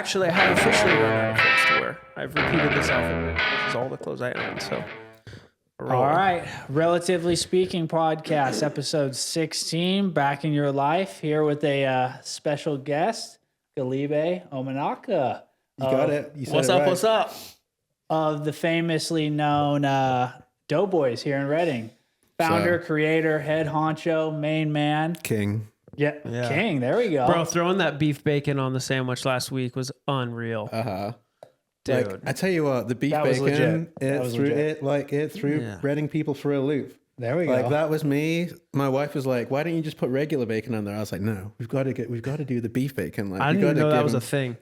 actually, I have officially run out of clothes to wear. I've repeated this outfit. This is all the clothes I own. So, we're All rolling. right. Relatively Speaking podcast, episode 16, Back in Your Life, here with a special guest, Galibe Omenaka. You got it. You said What's it up? right. What's up? Of the famously known Doughboys here in Reading. Founder, creator, head honcho, main man. King. Yeah, King. There we go. Bro, throwing that beef bacon on the sandwich last week was unreal. Dude. Like, I tell you what, the beef That was bacon, legit. That was legit. it threw Yeah. Reading people for a loop. There we go. Like that was me. My wife was like, "Why don't you just put regular bacon on there?" I was like, "No, we've got to do the beef bacon." Like, I we didn't gotta know that give was a them- thing.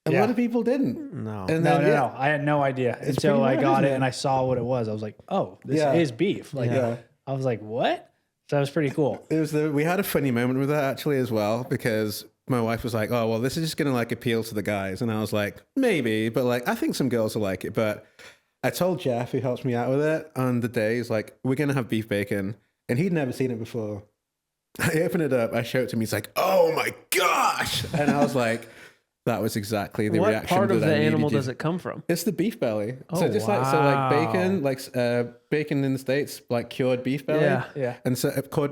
A Yeah. lot of people didn't. No. And No, then, no. I had no idea It's until pretty I mad, got isn't it it? and I saw what it was. I was like, oh, this Yeah. is beef. Like, Yeah. I was like, what? So that was pretty cool. It was we had a funny moment with that actually as well, because my wife was like, "Oh, well, this is just gonna like appeal to the guys," and I was like, "Maybe," but like I think some girls will like it. But I told Jeff, who helps me out with it, on the days like we're gonna have beef bacon, and he'd never seen it before. I opened it up, I showed it to him. He's like, "Oh my gosh!" And I was like, "That was exactly the What reaction." part of that the I needed animal you- does it come from? It's the beef belly. Oh, So just like bacon, bacon in the States, like cured beef belly. Yeah. Yeah. And so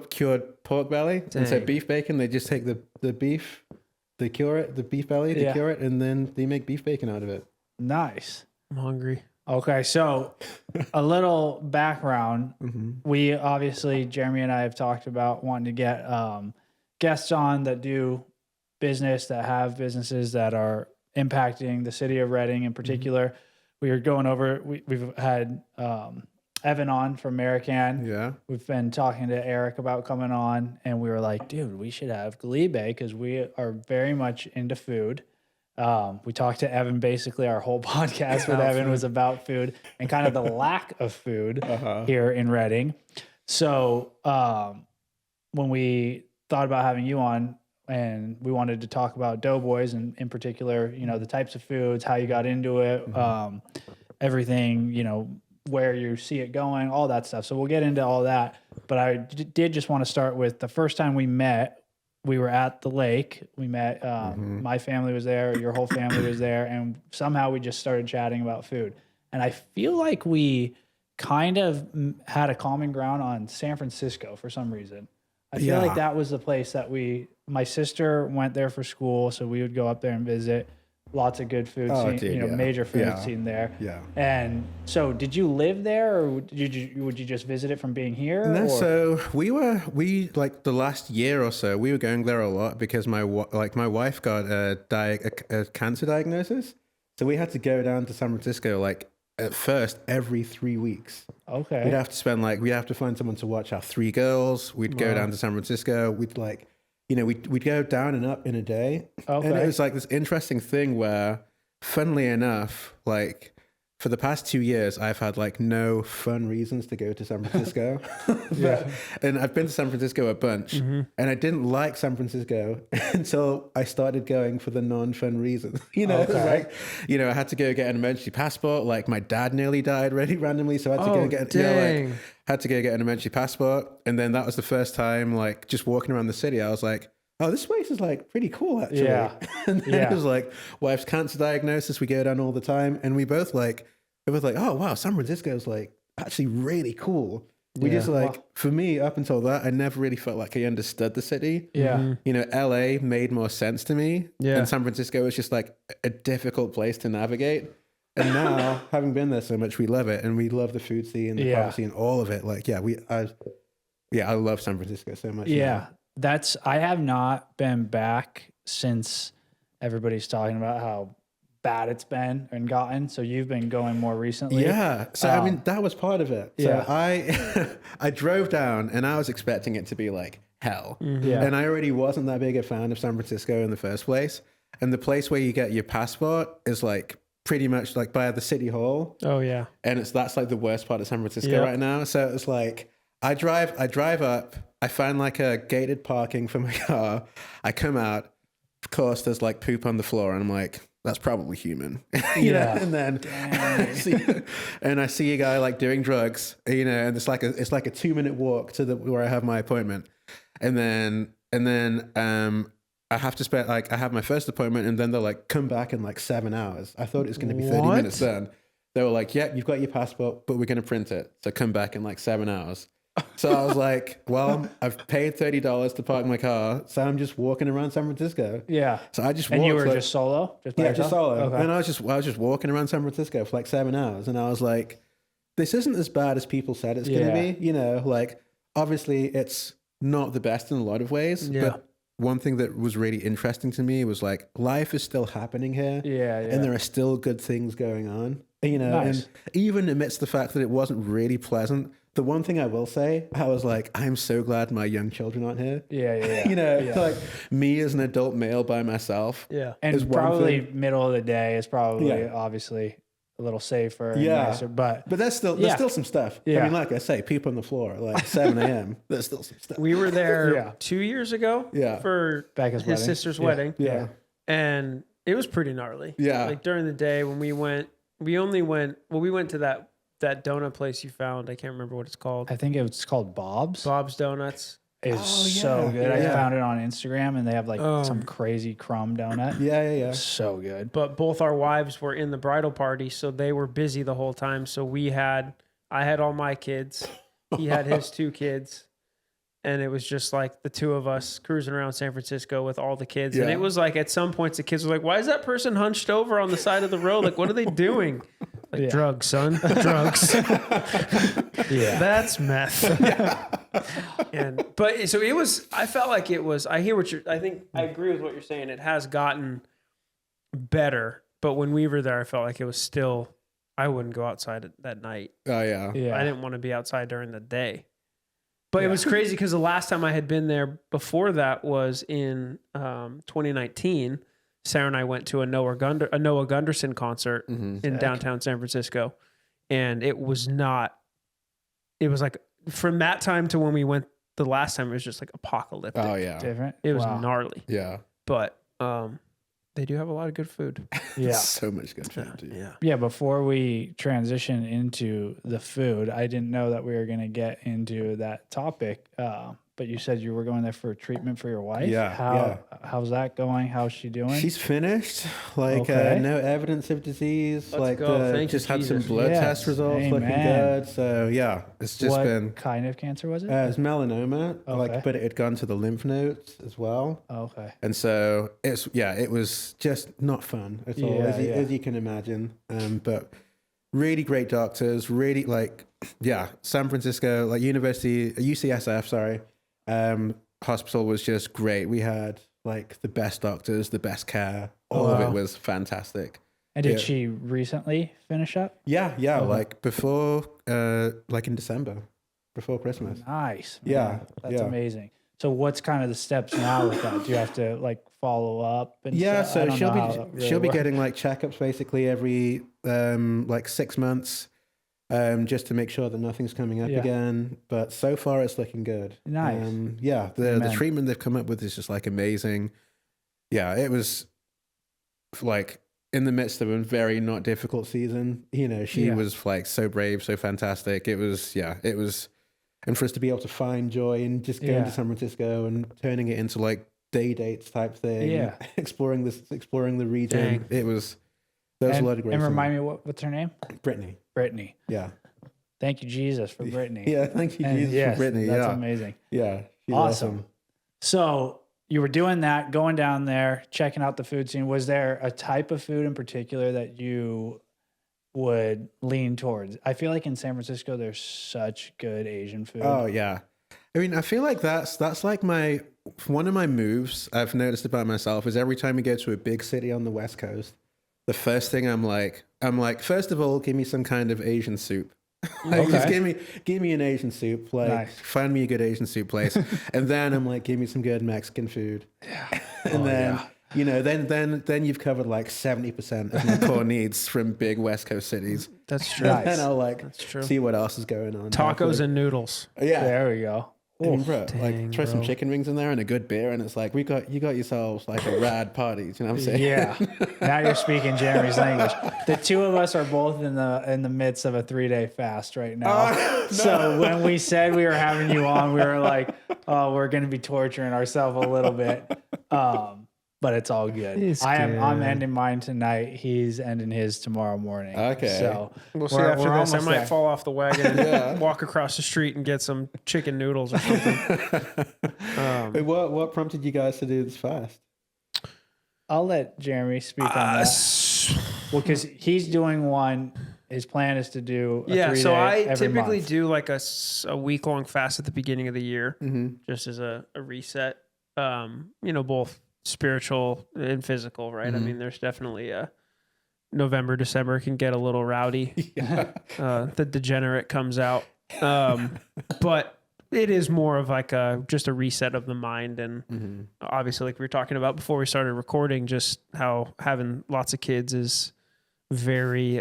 cured pork belly. And so Dang. beef bacon, they just take the beef, they cure it, the beef belly, they Yeah. cure it, and then they make beef bacon out of it. Nice. I'm hungry. Okay. So a little background. Mm-hmm. We obviously, Jeremy and I have talked about wanting to get guests on that do business, that have businesses that are impacting the city of Reading in particular. We are going over, we've had Evan on from Marican. Yeah. We've been talking to Eric about coming on, and we were like, dude, we should have Galibe because we are very much into food. We talked to Evan, basically our whole podcast with Evan was about food and kind of the lack of food here in Reading. So when we thought about having you on, and we wanted to talk about Doughboys and in particular, you know, the types of foods, how you got into it, everything, you know, where you see it going, all that stuff. So we'll get into all that. But I did just want to start with the first time we met. We were at the lake. We met, my family was there, your whole family was there, and somehow we just started chatting about food. And I feel like we kind of had a common ground on San Francisco for some reason. I feel like that was the place that my sister went there for school, so we would go up there and visit. Lots of good food scene, dude, you know, yeah. major food Yeah. scene there. Yeah. And so did you live there, or would you just visit it from being here? No, or? so we like the last year or so, we were going there a lot because my wife got a cancer diagnosis. So we had to go down to San Francisco like at first every 3 weeks. Okay. We'd have to find someone to watch our 3 girls. We'd go down to San Francisco. We'd we'd go down and up in a day. Okay. And it was like this interesting thing where, funnily enough, like for the past 2 years, I've had like no fun reasons to go to San Francisco. And I've been to San Francisco a bunch, and I didn't like San Francisco until I started going for the non-fun reasons. You know, it was like, you know, I had to go get an emergency passport. Like my dad nearly died really randomly, so I had to go get dang. had to go get an emergency passport. And then that was the first time, like just walking around the city, I was like, oh, this place is like pretty cool actually. Yeah. And then it was like wife's cancer diagnosis. We go down all the time, and we both like, oh wow, San Francisco is like actually really cool. We just like, for me, up until that, I never really felt like I understood the city. Yeah. You know, LA made more sense to me. Yeah. And San Francisco was just like a difficult place to navigate. And now, having been there so much, we love it, and we love the food scene, the pub scene, all of it. Like, I love San Francisco so much. Yeah. I have not been back since everybody's talking about how bad it's been and gotten. So you've been going more recently. Yeah. So I mean, that was part of it. So Yeah. I drove down, and I was expecting it to be like hell. Yeah. And I already wasn't that big a fan of San Francisco in the first place. And the place where you get your passport is like pretty much like by the city hall. Oh, yeah. And that's like the worst part of San Francisco right now. So it's like I drive up, I find like a gated parking for my car. I come out, of course, there's like poop on the floor, and I'm like, that's probably human. you know? And then I see a guy like doing drugs, you know, and it's like a 2-minute walk to where I have my appointment. And then I have to spend like I have my first appointment, and then they're like, come back in like 7 hours. I thought it was going to be 30 What? minutes then. They were like, yep, you've got your passport, but we're going to print it. So come back in like 7 hours. So I was like, well, I've paid $30 to park my car, so I'm just walking around San Francisco. Yeah. So I just And walked, you were like, just solo? Just by yeah, just yourself? solo. Okay. And I was just walking around San Francisco for like 7 hours, and I was like, this isn't as bad as people said it's going to Yeah. be. You know, like obviously it's not the best in a lot of ways, Yeah. but one thing that was really interesting to me was like life is still happening here, Yeah, yeah. and there are still good things going on. You know, Nice. and even amidst the fact that it wasn't really pleasant, the one thing I will say, I was like, I'm so glad my young children aren't here. yeah, yeah, yeah. You know, Yeah. like me as an adult male by myself. Yeah. And is one probably thing. middle of the day is probably Yeah. obviously a little safer and Yeah. nicer, but But there's Yeah. still some stuff. Yeah. I mean, like I say, people on the floor at like 7 a.m. There's still some stuff. We were there Yeah. 2 years ago Yeah. for Becca's his wedding. sister's Yeah. wedding. Yeah. And it was pretty gnarly. Yeah. Like during the day when we went, we went to that donut place you found. I can't remember what it's called. I think it's called Bob's. Bob's Donuts. It's Oh, so yeah. good. I Yeah. found it on Instagram and they have like Oh. some crazy crumb donut. Yeah. So good. But both our wives were in the bridal party, so they were busy the whole time. So I had all my kids. He had his 2 kids. And it was just like the 2 of us cruising around San Francisco with all the kids. And Yeah. it was like at some points the kids were like, why is that person hunched over on the side of the road? Like, what are they doing? Like, Yeah. drugs, son. Drugs. Yeah. That's meth. But so it was, I felt like it was, I agree with what you're saying. It has gotten better. But when we were there, I felt like it was still, I wouldn't go outside that night. Oh, yeah. Yeah. I didn't want to be outside during the day. But it was crazy because the last time I had been there before that was in 2019. Sarah and I went to a Noah Gunderson concert in downtown San Francisco. And it was like from that time to when we went the last time, it was just like apocalyptic. Oh, yeah. Different. It was Wow. gnarly. Yeah. But they do have a lot of good food. Yeah. So much good food, dude. Yeah. Yeah, before we transition into the food, I didn't know that we were going to get into that topic. But you said you were going there for treatment for your wife. Yeah, How's that going? How's she doing? She's finished. Like Okay. no evidence of disease. Let's like go. Thank you, just had some Jesus. blood Yes. test results looking Amen. good. So yeah, it's just what been kind of cancer was it? it's melanoma. Okay. Like, but it had gone to the lymph nodes as well. Okay. And so it was just not fun at all, Yeah, as you can imagine. But really great doctors, really San Francisco, like UCSF, sorry, hospital was just great. We had like the best doctors, the best care. All of Wow. it was fantastic. And did Yeah. she recently finish up? Yeah, Okay. like before, like in December, before Christmas. Nice. Yeah, man. That's yeah. amazing. So what's kind of the steps now with that? Do you have to like follow up? And Yeah, stuff? I so don't know how that really she'll be works. getting like checkups basically every like 6 months, just to make sure that nothing's coming up Yeah. again. But so far, it's looking good. Nice. The Amen. treatment they've come up with is just like amazing. Yeah, it was like in the midst of a very not difficult season. You know, she Yeah. was like so brave, so fantastic. It was. And for us to be able to find joy in just going Yeah. to San Francisco and turning it into like day dates type thing, Yeah. exploring the region. Dang. There was a lot of great. And stuff. remind me what's her name? Brittany. Brittany. Yeah. Thank you, Jesus, for Brittany. Yeah. Thank you, And Jesus, yes, for Brittany. That's Yeah. amazing. Yeah. She's Awesome. So you were doing that, going down there, checking out the food scene. Was there a type of food in particular that you would lean towards? I feel like in San Francisco, there's such good Asian food. Oh yeah. I mean, I feel like that's like one of my moves I've noticed about myself is every time we go to a big city on the West Coast, the first thing I'm like, first of all, give me some kind of Asian soup. Like, just give me an Asian soup. Like, Nice. find me a good Asian soup place, and then I'm like, give me some good Mexican food. Yeah. And then then you've covered like 70% of my core needs from big West Coast cities. That's true. Nice. And I'll like That's true. see what else is going on. Tacos and noodles. yeah. There we go. I mean, Oof. bro, dang, like throw some bro. chicken wings in there and a good beer, and it's like you got yourselves like a rad party. Do you know what I'm saying? Yeah. Now you're speaking Jeremy's language. The two of us are both in the midst of a 3-day fast right now. Oh, So when we said we were having you on, we were like, oh, we're going to be torturing ourselves a little bit. but it's all good. It's I'm good. ending mine tonight. He's ending his tomorrow morning. Okay. So We'll see we're after this. I almost might there. fall off the wagon and Yeah. walk across the street and get some chicken noodles or something. Wait, what prompted you guys to do this fast? I'll let Jeremy speak on that. Well, because he's doing one. His plan is to do a 3-day so I every typically month. do like a week-long fast at the beginning of the year, Mm-hmm. just as a reset. Both spiritual and physical, right? I Mhm. mean, there's definitely November, December can get a little rowdy. Yeah. The degenerate comes out. But it is more of like just a reset of the mind. And Mm-hmm. obviously, like we were talking about before we started recording, just how having lots of kids is very,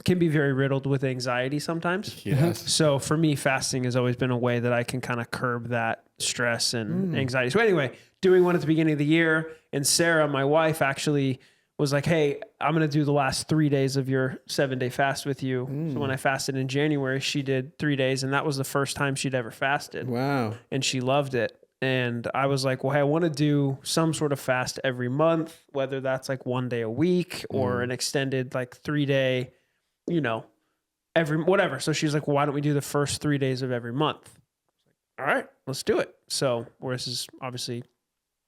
can be very riddled with anxiety sometimes. Yes. So for me, fasting has always been a way that I can kind of curb that stress and anxiety. So anyway, doing one at the beginning of the year, and Sarah, my wife, actually was like, "Hey, I'm going to do the last 3 days of your 7-day fast with you." So when I fasted in January, she did 3 days, and that was the first time she'd ever fasted, Wow. and she loved it. And I was like, well, hey, I want to do some sort of fast every month, whether that's like 1 day a week or an extended like 3-day, every whatever. So she's like, well, why don't we do the first 3 days of every month? All right, let's do it. So this is obviously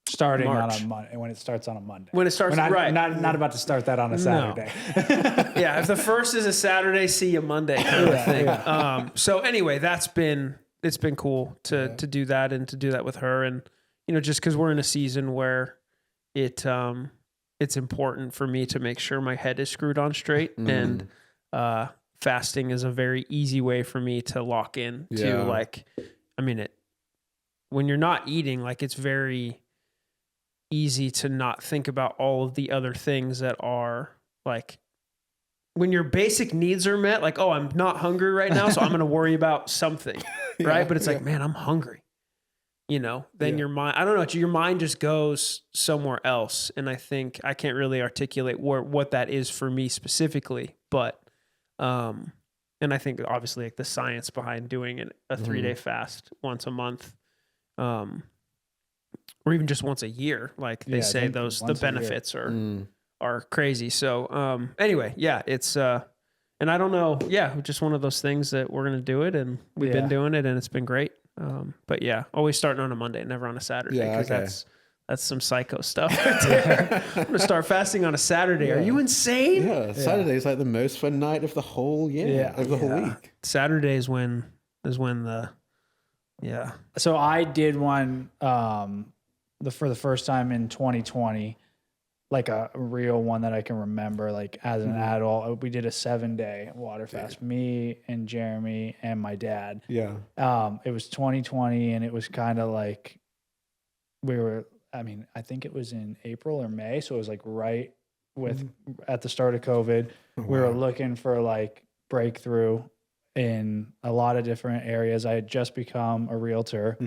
starting March. on a Monday when it starts on a Monday. when it starts, We're not, right? not about to start that on a Saturday. Yeah, if the first is a Saturday, see you Monday kind of thing. So anyway, it's been cool to do that and to do that with her. And, just because we're in a season where it's important for me to make sure my head is screwed on straight. And fasting is a very easy way for me to lock in to when you're not eating, like it's very easy to not think about all of the other things that are like, when your basic needs are met, like, oh, I'm not hungry right now, so I'm going to worry about something, right? But it's like, man, I'm hungry. Then your mind, I don't know, your mind just goes somewhere else. And I think I can't really articulate what that is for me specifically, but, and I think obviously like the science behind doing a 3-day fast once a month, or even just once a year, like they say the once a year. benefits are crazy. So, anyway, it's, and I don't know. Yeah. Just one of those things that we're going to do it, and we've been doing it, and it's been great. But yeah, always starting on a Monday, never on a Saturday. Yeah, Cause that's some psycho stuff right there. I'm going to start fasting on a Saturday. Are you insane? Yeah. Saturday is like the most fun night of the whole year, of the whole week. Saturday is when So I did one for the first time in 2020, like a real one that I can remember, like as an adult. We did a 7-day water fast, me and Jeremy and my dad. Yeah. It was 2020, and it was kind of like I think it was in April or May, so it was like right at the start of COVID. We were looking for like breakthrough in a lot of different areas. I had just become a realtor.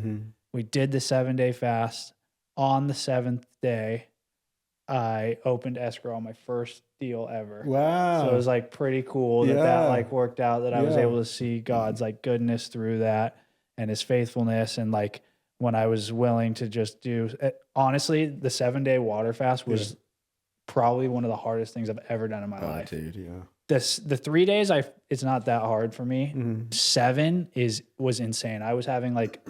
We did the 7-day fast. On the 7th day, I opened escrow on my first deal ever. Wow. So it was like pretty cool that like worked out, that I was Yeah. able to see God's like goodness through that and his faithfulness. And like when I was willing to just do, honestly, the 7-day water fast was probably one of the hardest things I've ever done in my life. Dude, yeah. The 3 days, it's not that hard for me. 7 was insane. I was having like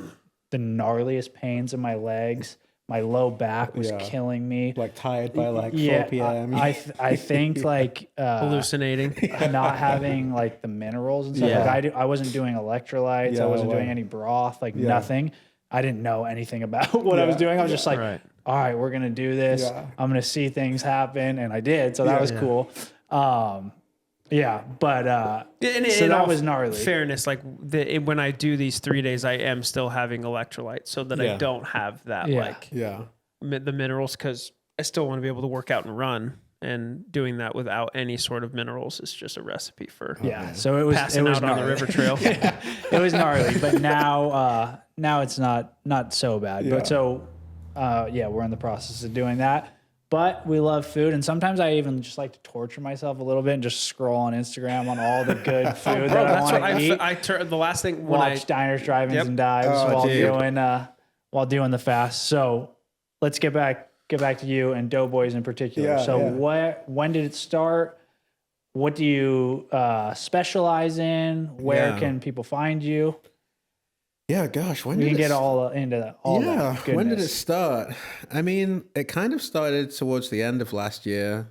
the gnarliest pains in my legs. My low back was killing me. Like tired by like 4 p.m. I think like hallucinating. not having like the minerals and stuff. Like I wasn't doing electrolytes. I wasn't doing any broth. Like nothing. I didn't know anything about what I was doing. I was just like, all right, we're gonna do this. Yeah. I'm gonna see things happen, and I did. So that was cool. But so that was gnarly. Fairness, like when I do these 3 days, I am still having electrolytes so that I don't have that the minerals, because I still want to be able to work out and run. And doing that without any sort of minerals is just a recipe for So it was passing out on the river trail. It was gnarly, but now it's not so bad. But so we're in the process of doing that. But we love food, and sometimes I even just like to torture myself a little bit and just scroll on Instagram on all the good food that I want to eat. I the last thing when Watch Diners, Drive-Ins, and Dives while doing the fast. So let's get back get back to you and Doughboys in particular. Yeah, So yeah. when did it start? What do you specialize in? Where Yeah. can people find you? Yeah, gosh, when We did can it get all into that. All yeah, that when did it goodness. start? I mean, it kind of started towards the end of last year.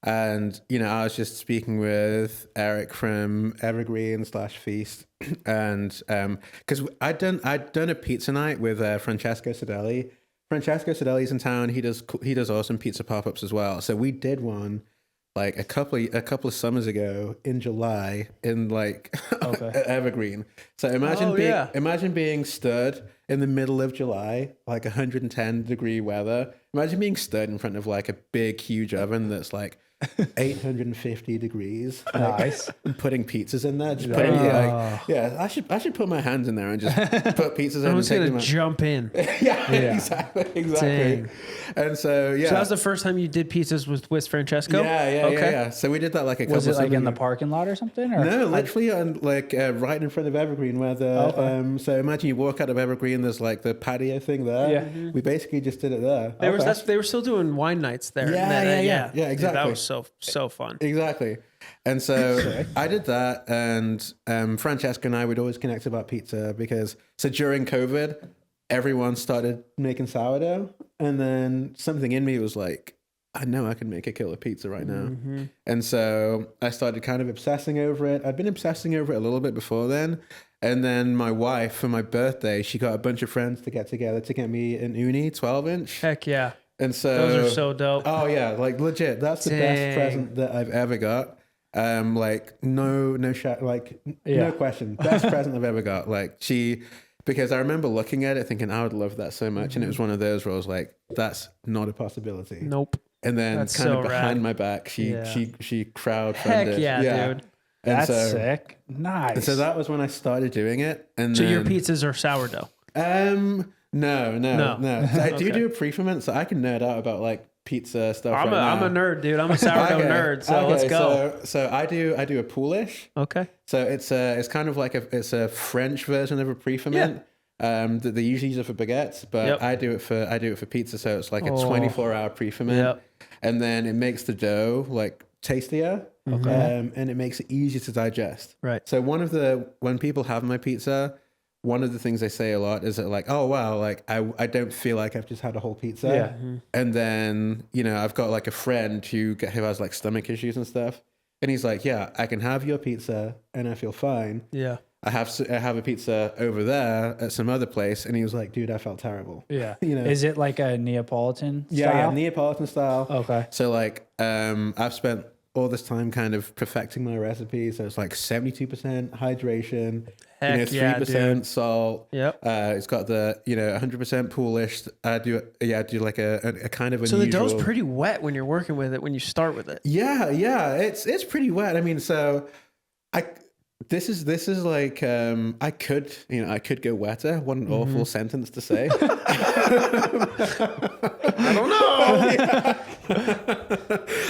And I was just speaking with Eric from Evergreen / Feast, and because I'd done a pizza night with Francesco Sedelli. Francesco Sedelli's in town. He does awesome pizza pop-ups as well. So we did one like a couple of summers ago in July in like Okay. at Evergreen. So imagine being stood in the middle of July, like 110-degree weather. Imagine being stood in front of like a big, huge oven that's like 850 degrees. Nice. And putting pizzas in there. Just Yeah. putting Oh. I should put my hands in there and just put pizzas in. I and was take gonna them out. jump in. Yeah, Yeah. exactly. Dang. And so So that was the first time you did pizzas with Francesco? yeah. So we did that like a couple. Was it of like in the summers parking lot or something? Or? ago. No, literally on like right in front of Evergreen, where the Okay. so imagine you walk out of Evergreen, there's like the patio thing there. Yeah. We basically just did it there. They were still doing wine nights there. Yeah, yeah. Yeah, Dude, exactly. that was so fun. Exactly. And so I did that, and Francesca and I would always connect about pizza because during COVID, everyone started making sourdough, and then something in me was like, I know I can make a killer pizza right now. Mm-hmm. And so I started kind of obsessing over it. I'd been obsessing over it a little bit before then. And then my wife, for my birthday, she got a bunch of friends to get together to get me an Uni 12-inch. Heck yeah. And so Those are so dope. Oh yeah, like legit. That's the best Dang. present that I've ever got. Like no Yeah. question. Best present I've ever got. Because I remember looking at it thinking I would love that so much, and it was one of those where I was like, that's not a possibility. Nope. And then That's kind so of behind rad. my back, she crowdfunded. Heck yeah, dude. And That's so, sick. Nice. And so that was when I started doing it. And So then, your pizzas are sourdough. No. No. So I Okay. do a pre-ferment, so I can nerd out about like pizza stuff. I'm right a now. nerd, dude. I'm a sourdough nerd. So let's go. So I do a poolish. Okay. So it's kind of like it's a French version of a pre-ferment. That they usually use it for baguettes, but Yep. I do it for pizza. So it's like a Oh. 24-hour pre-ferment, Yep. and then it makes the dough like tastier, and it makes it easier to digest. Right. So when people have my pizza, one of the things they say a lot is that like, oh wow, like I don't feel like I've just had a whole pizza. Yeah. And then I've got like a friend who has like stomach issues and stuff, and he's like, yeah, I can have your pizza and I feel fine. Yeah. I have a pizza over there at some other place, and he was like, dude, I felt terrible. Yeah. You know. Is it like a Neapolitan Yeah, style? Neapolitan style. Okay. So like, I've spent all this time kind of perfecting my recipe. So it's like 72% hydration, Heck yeah, 3% salt. Yep. It's got the 100% poolish. I do like a kind of So unusual. the dough's pretty wet when you're working with it, when you start with it. Yeah, it's pretty wet. I mean, so this is like I could go wetter. What an awful sentence to say. I don't know.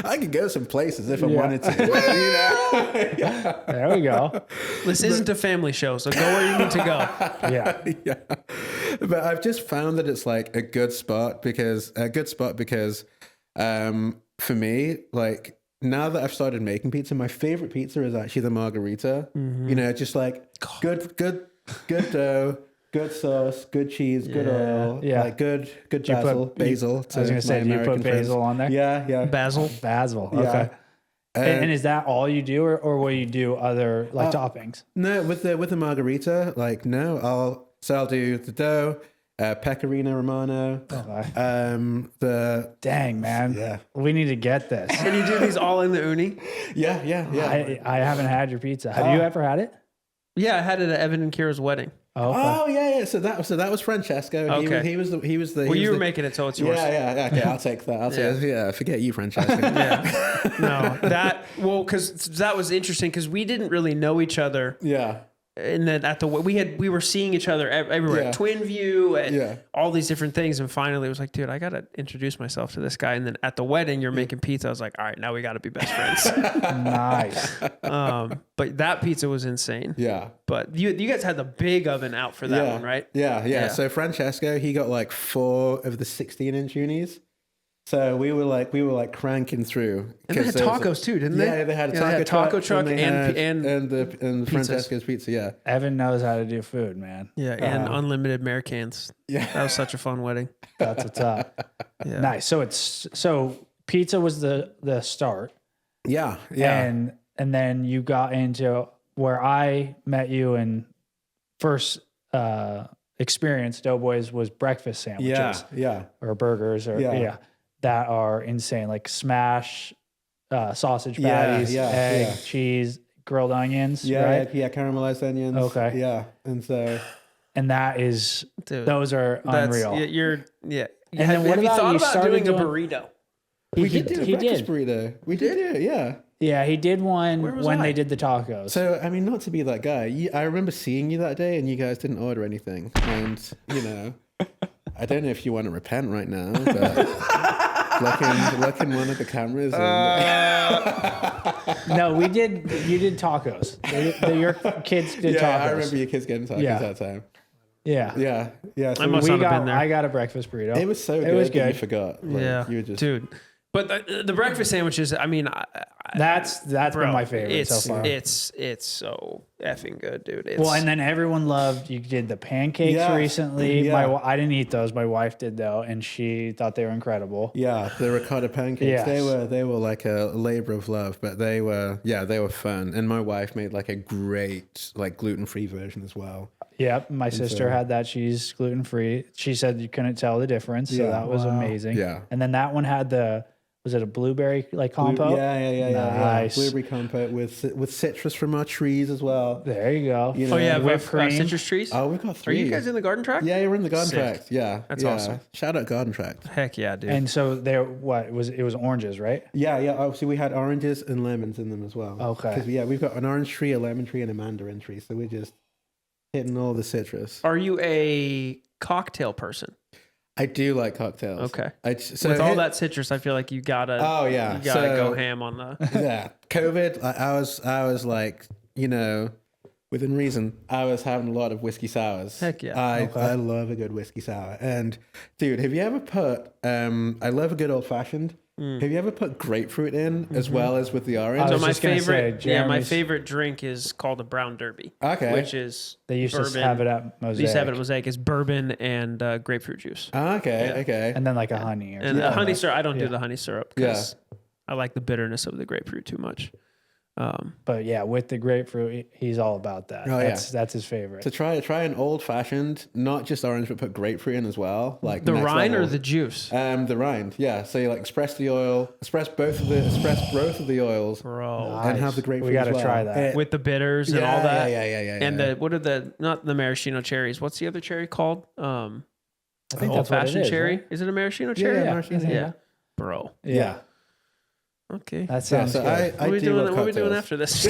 I could go some places if I Yeah. wanted to. There we go. This isn't a family show, so go where you need to go. Yeah. Yeah. But I've just found that it's like a good spot because for me, like now that I've started making pizza, my favorite pizza is actually the margarita. Just like good dough, good sauce, good cheese, good oil, Yeah. like good you put- basil. I was gonna say, do you put basil on there? Yeah. Basil. Basil. Yeah. Okay. And is that all you do, or will you do other like toppings? No, with the margarita, like no, I'll do the dough, pecorino romano, the Dang, man. Yeah. We need to get this. And you do these all in the uni? yeah. I haven't had your pizza. Have you ever had it? Yeah, I had it at Evan and Kira's wedding. Oh, okay. Oh yeah. So that was Francesco. Okay. He was the. Well, you were making it, so it's yours. Yeah. Okay, I'll take that. I'll take. Yeah, forget you, Francesco. Yeah. No, because that was interesting because we didn't really know each other Yeah. and then at the we were seeing each other everywhere, Yeah. at Twin View and Yeah. all these different things. And finally, it was like, dude, I gotta introduce myself to this guy. And then at the wedding, you're making pizza. I was like, all right, now we gotta be best friends. Nice. But that pizza was insane. Yeah. But you guys had the big oven out for that yeah. one, right? Yeah, Yeah. So Francesco, he got like 4 of the 16-inch unis. So we were like cranking through. And they had 'cause there was tacos too, didn't they? Yeah, they had a Yeah, they taco, had taco truck they and had- and pizzas. Francesco's pizza. Yeah, Evan knows how to do food, man. Yeah, and unlimited Americans. yeah. That was such a fun wedding. That's what's up. Yeah. Nice. So pizza was the start, Yeah, yeah. and then you got into where I met you and first experience Doughboys was breakfast sandwiches Yeah, or burgers or Yeah. yeah that are insane, like smash sausage Yeah, patties, yeah, egg, yeah. cheese, grilled onions, yeah, right? yeah. Caramelized onions. Okay. Yeah, and so And that is Dude, those are unreal. You're yeah. And then what have you about thought you about started doing a doing- burrito? we did do a he breakfast did. burrito. We did it. Yeah. Yeah, he did one Where was when I? they did the tacos. So I mean, not to be that guy. I remember seeing you that day, and you guys didn't order anything. And you know, I don't know if you want to repent right now, but look in one of the cameras. And, No, we did. You did tacos. Your kids did yeah, tacos. I remember your kids getting tacos Yeah. that time. Yeah, Yeah, yeah. So I must not have been there. I got a breakfast burrito. it was so good. It was that you good. forgot. Like, Yeah, you were just dude. But the breakfast sandwiches, I mean, That's bro, been my favorite so far. It's so effing good, dude. It's, Well, and then everyone loved. You did the pancakes Yeah. recently. Yeah. I didn't eat those. My wife did though, and she thought they were incredible. yeah, the ricotta pancakes. Yes. They were like a labor of love, but they were fun. And my wife made like a great like gluten-free version as well. Yep, my sister had that. She's gluten free. She said you couldn't tell the difference, so Yeah. that was amazing. Yeah. And then that one had was it a blueberry like compote? Yeah. Nice. Blueberry compote with citrus from our trees as well. There you go. You oh know, yeah, whipped with cream. citrus trees. Oh, we've got Are 3. you guys in the garden tract? Yeah, you're in the garden Sick. tract. Yeah, That's yeah. awesome. Shout out garden tract. Heck yeah, dude. And so there, it was oranges, right? Yeah. Obviously, we had oranges and lemons in them as well. Okay. 'Cause, yeah, we've got an orange tree, a lemon tree, and a mandarin tree. So we're just hitting all the citrus. Are you a cocktail person? I do like cocktails. Okay. So With all that citrus, I feel like you gotta. Oh, yeah. You gotta So- go ham on the. yeah, COVID. I was like, you know, within reason, I was having a lot of whiskey sours. Heck yeah. I love a good whiskey sour. And dude, have you ever put? I love a good old fashioned. Have you ever put grapefruit in as well as with the orange? I So was my just gonna favorite, say, yeah, my Jeremy's- favorite drink is called a brown derby. Okay. Which is They used bourbon. to have it at We Mosaic. used to have it at Mosaic. It's bourbon and grapefruit juice. Okay. Yeah. Okay. and then like a honey or And something. honey syrup. I don't Yeah. do the honey syrup because I like the bitterness of the grapefruit too much. But yeah, with the grapefruit, he's all about that. Oh, yeah. That's his favorite. To try an old fashioned, not just orange, but put grapefruit in as well. Like The next rind or level. the juice? The rind, yeah. So you like express both of the oils, Bro. and have Nice. the grapefruit. We got to as well. try that. With the bitters and Yeah, all that. yeah. And what are not the maraschino cherries? What's the other cherry called? I think Old that's what it fashioned is, cherry. right? Is it a maraschino Yeah, cherry? yeah, Yeah, maraschino, yeah. Yeah. Bro. Yeah. Okay. That sounds so good. I What are we do doing? love What are we doing cocktails. after this?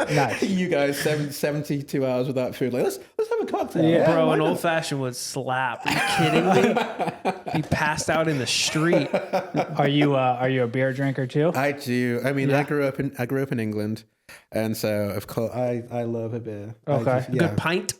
Nice. You guys, 72 hours without food. Like, let's have a cocktail. Yeah. Bro, why an not? old fashioned would slap. Are you kidding me? He passed out in the street. Are you a beer drinker too? I do. I mean, Yeah. I grew up in England, and so of course I love a beer. I Okay. yeah. Good pint.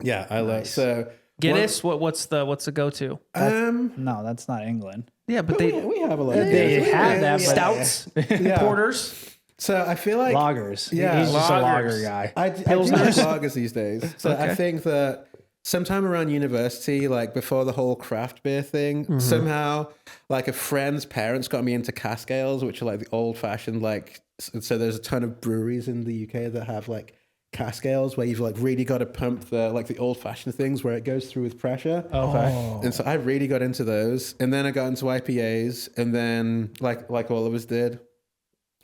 Yeah, I love Nice. so. Guinness. What's the go to? No, that's not England. Yeah, but we, they we have a lot of They beers. have that, but- stouts, Yeah. porters. So I feel like Lagers. Yeah, He's just a lagers. lager guy. I do like Pilsners. lagers these days. So I Okay. think that sometime around university, like before the whole craft beer thing, somehow like a friend's parents got me into cask ales, which are like the old fashioned, like, so there's a ton of breweries in the UK that have like cask ales where you've like really got to pump the old fashioned things where it goes through with pressure. Okay. And so I really got into those. And then I got into IPAs, and then like all of us did.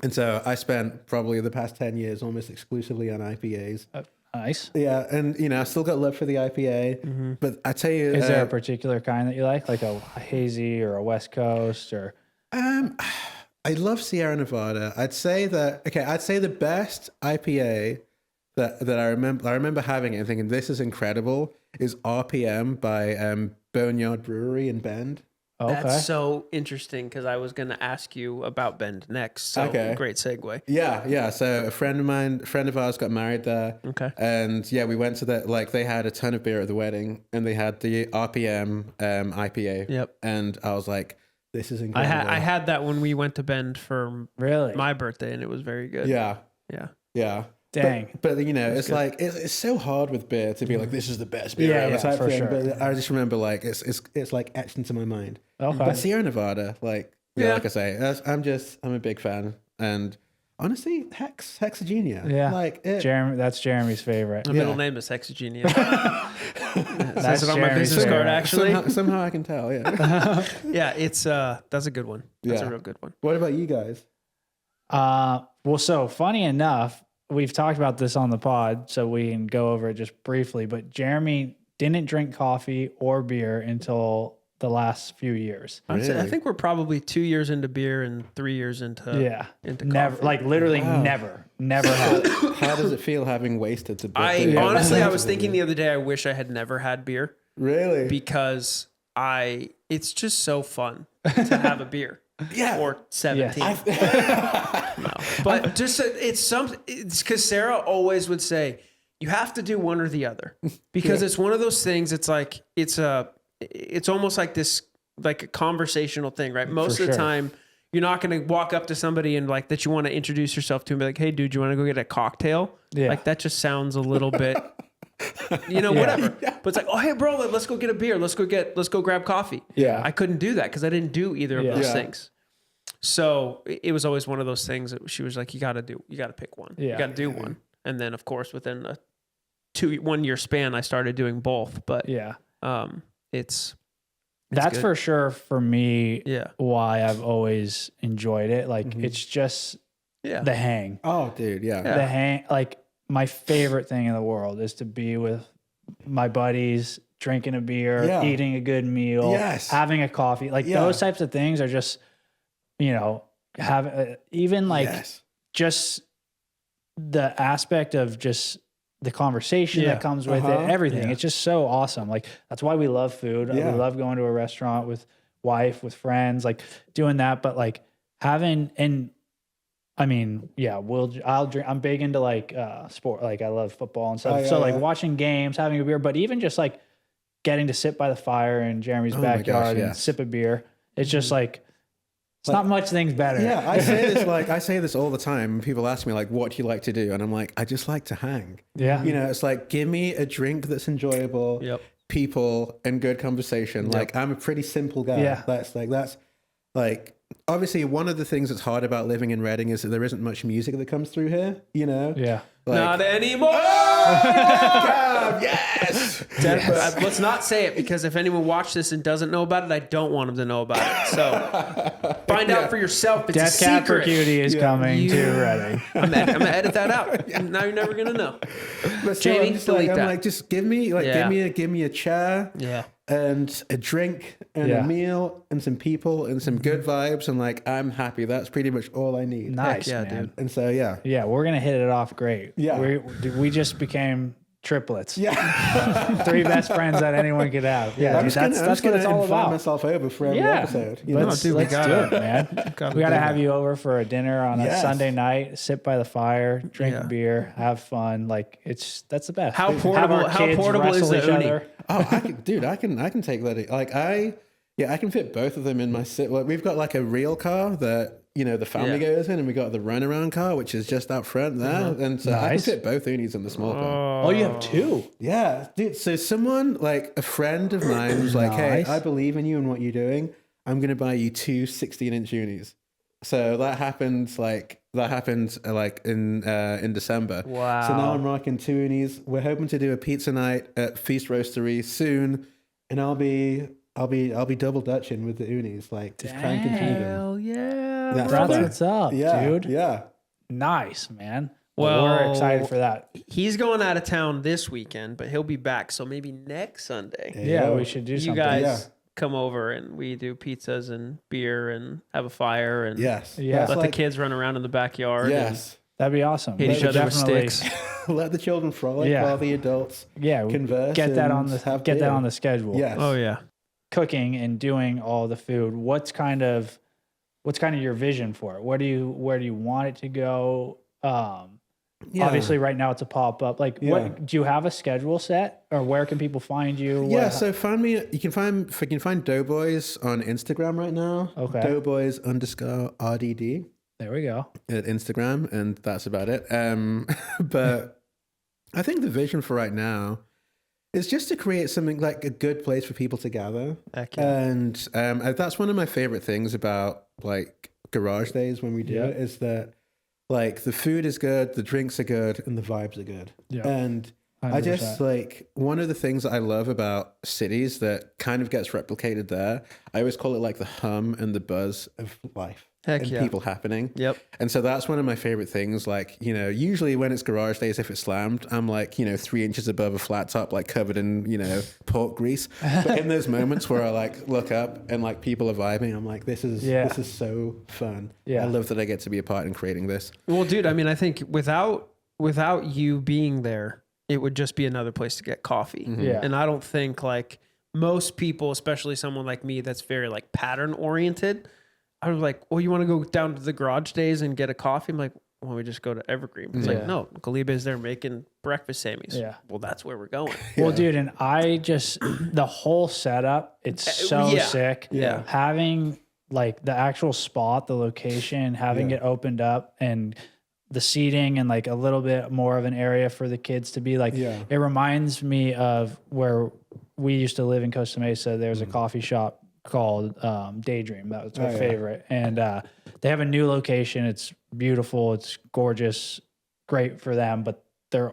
And so I spent probably the past 10 years almost exclusively on IPAs. Nice. Yeah, and you know, I still got love for the IPA, but I tell you, Is there a particular kind that you like a hazy or a West Coast or? I love Sierra Nevada. I'd say the best IPA that I remember having it and thinking this is incredible is RPM by Boneyard Brewery in Bend. Okay. That's so interesting because I was going to ask you about Bend next. So Okay. great segue. Yeah. So a friend of ours got married there. Okay. And yeah, we went to they had a ton of beer at the wedding and they had the RPM IPA. Yep. And I was like, this is I incredible. had that when we went to Bend for Really? my birthday, and it was very good. Yeah. Yeah. Dang. But you know, That's it's good. like it's so hard with beer to be like this is the best beer Yeah, ever yeah, type for thing. sure. But I just remember like it's like etched into my mind. Okay. But Sierra Nevada, like Yeah. like I say, I'm a big fan, and honestly, Hexagenia, Yeah. like it, Jeremy, that's Jeremy's favorite. My Yeah. middle name is Hexagenia. That's Says it on my Jeremy's business card, favorite. actually. somehow I can tell. Yeah. Yeah, it's that's a good one. That's Yeah. a real good one. What about you guys? Well, so funny enough, we've talked about this on the pod, so we can go over it just briefly. But Jeremy didn't drink coffee or beer until the last few years. I Really? think we're probably 2 years into beer and 3 years into Yeah, into never, coffee. like literally Wow. never had. it. How does it feel having wasted the I birthday? honestly, I was thinking the other day, I wish I had never had beer really, because it's just so fun to have a beer. yeah. Or 17. No. But just it's because Sarah always would say, you have to do one or the other because it's one of those things. It's like, it's almost like this, like a conversational thing, right? Most of the sure. time you're not going to walk up to somebody and like that you want to introduce yourself to and be like, hey dude, you want to go get a cocktail? Yeah. Like that just sounds a little bit, whatever. But it's like, oh, hey bro, let's go get a beer. Let's go grab coffee. Yeah. I couldn't do that because I didn't do either of Yeah. those Yeah. things. So it was always one of those things that she was like, you got to pick one. You Yeah. got to do one. And then of course, within a 1 year span, I started doing both, but Yeah, it's that's good. for sure for me. Yeah. Why I've always enjoyed it. Like it's just Yeah. the hang. Oh, dude, yeah. Yeah. The hang. Like my favorite thing in the world is to be with my buddies, drinking a beer, Yeah. eating a good meal, Yes. having a coffee. Like Yeah. those types of things are just, have even like Yes. just the aspect of just the conversation Yeah. that comes with Uh-huh. it, everything. Yeah. It's just so awesome. Like that's why we love food. Yeah. We love going to a restaurant with wife, with friends, like doing that. But like having, and I mean, yeah, I'll drink. I'm big into like sport. Like I love football and stuff. Oh, yeah, so like yeah. watching games, having a beer, but even just like getting to sit by the fire in Jeremy's Oh my gosh, backyard and yes. sip a beer. It's just like, it's not much things better. Yeah, I say this all the time. People ask me like, "What do you like to do?" And I'm like, "I just like to hang." Yeah. You know, it's like give me a drink that's enjoyable, Yep. people, and good conversation. Like I'm a pretty simple guy. Yeah. That's like obviously one of the things that's hard about living in Reading is that there isn't much music that comes through here. You know, Yeah. like, Not anymore. God, yes. Let's not say it because if anyone watched this and doesn't know about it, I don't want them to know about it. So find out for yourself. It's Death a Cab for secret. Cutie is coming You- to Reading. I'm gonna edit that out. Now you're never gonna know. But Jamie, I'm just delete like, that. I'm like, just give me a chair. Yeah. And a drink and Yeah. a meal and some people and some good vibes and like I'm happy. That's pretty much all I need. Nice, yeah, man. dude. And so yeah. Yeah, we're gonna hit it off great. Yeah. we just became triplets. Yeah. 3 best friends that anyone could have. Yeah, I'm dude, just gonna, that's I'm just what gonna it's all invite about. myself over for every Yeah, episode. You know? let's, dude, we let's gotta- do it, man. gotta We gotta do have you over for a dinner on a Yes. Sunday night. Sit by the fire, drink Yeah. a beer, have fun. Like that's the best. How Have portable- our how kids portable is wrestle the each uni? other. Oh, I can take that. Like I can fit both of them in my sit. Like we've got like a real car that the family Yeah. goes in, and we got the runaround car which is just out front there, and so I can Nice. fit both unis in the small car. Oh, you have 2. Yeah, dude. So someone like a friend of mine was like, Nice. "Hey, I believe in you and what you're doing. I'm going to buy you 2 16-inch unis." So that happened in December. Wow. So now I'm rocking 2 unis. We're hoping to do a pizza night at Feast Roastery soon, and I'll be double dutching with the unis, like just cranking through them. Hell yeah. That's That's brother. what's up, Yeah, dude. yeah. Nice, man. Well, we're excited for that. He's going out of town this weekend, but he'll be back. So maybe next Sunday, Yeah, we should do you something. guys Yeah. come over and we do pizzas and beer and have a fire and Yes. Yeah. That's let like- the kids run around in the backyard. Yes. That'd be awesome. Hit We each should other with definitely- sticks. Let the children frolic Yeah. while the adults Yeah, converse. get that on and the have get that beer. on the schedule. Yes. Oh yeah. Cooking and doing all the food. What's kind of your vision for it? Where do you want it to go? Yeah. Obviously, right now it's a pop up. Like, Yeah. what do you have a schedule set, or where can people find you? Yeah, What- so find me. You can find Doughboys on Instagram right now. Okay. Doughboys_RDD there we go. at Instagram, and that's about it. But I think the vision for right now is just to create something like a good place for people to gather. Heck yeah. And that's one of my favorite things about like garage days when we do Yeah. it, is that like the food is good, the drinks are good, and the vibes are good. Yeah. And I 100%. just like one of the things that I love about cities that kind of gets replicated there. I always call it like the hum and the buzz of life. Heck and yeah. people happening. Yep. And so that's one of my favorite things. Like, you know, usually when it's garage days, if it's slammed, I'm like, 3 inches above a flat top, like covered in, pork grease. But in those moments where I like look up and like people are vibing, I'm like, this is so fun. Yeah. I love that I get to be a part in creating this. Well, dude, I mean, I think without you being there, it would just be another place to get coffee. Yeah. And I don't think like most people, especially someone like me that's very like pattern oriented, I was like, well, you want to go down to the garage days and get a coffee? I'm like, why don't we just go to Evergreen? It's Yeah. like, no, Galiba is there making breakfast Sammys. Yeah. Well, that's where we're going. Well, dude, and I just the whole setup, it's so Yeah. sick. Yeah. Having like the actual spot, the location, having Yeah. it opened up and the seating and like a little bit more of an area for the kids to be like, Yeah. it reminds me of where we used to live in Costa Mesa. There's a coffee shop called Daydream. That was our yeah. favorite. And they have a new location. It's beautiful. It's gorgeous. Great for them. But their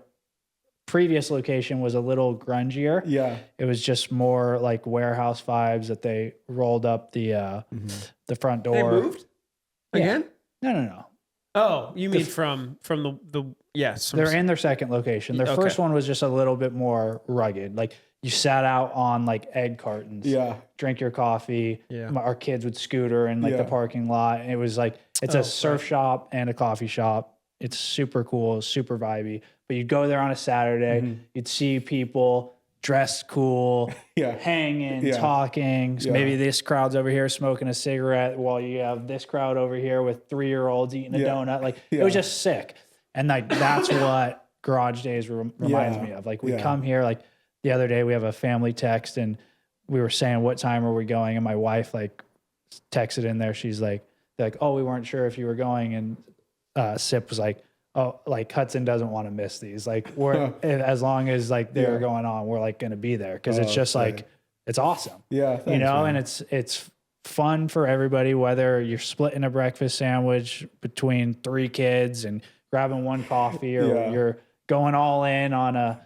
previous location was a little grungier. Yeah. It was just more like warehouse vibes that they rolled up the front door. They moved Yeah. again? No. Oh, you mean from the yes. from They're in their second location. Their Okay. first one was just a little bit more rugged. Like you sat out on like egg cartons. Yeah. Drink your coffee. Yeah. Our kids would scooter in like the Yeah. parking lot. And it was like, it's Oh, a surf shop and a coffee shop. It's super cool, super vibey. But you'd go there on a Saturday, you'd see people dressed cool, Yeah. hanging, Yeah. talking. So Yeah. maybe this crowd's over here smoking a cigarette while you have this crowd over here with 3-year-olds eating a Yeah. donut. Like it Yeah. was just sick. And like that's what Garage Days reminds Yeah. me of. Like we Yeah. come here, like the other day we have a family text and we were saying what time are we going, and my wife like texted in there. She's like, they're like, oh, we weren't sure if you were going, and Sip was like, oh, like Hudson doesn't want to miss these. Like we're as long as like they're Yeah. going on, we're like going to be there because it's Oh, just okay. like it's awesome, Yeah. you thanks, know. man. And it's fun for everybody, whether you're splitting a breakfast sandwich between 3 kids and grabbing one coffee, or Yeah. you're going all in on a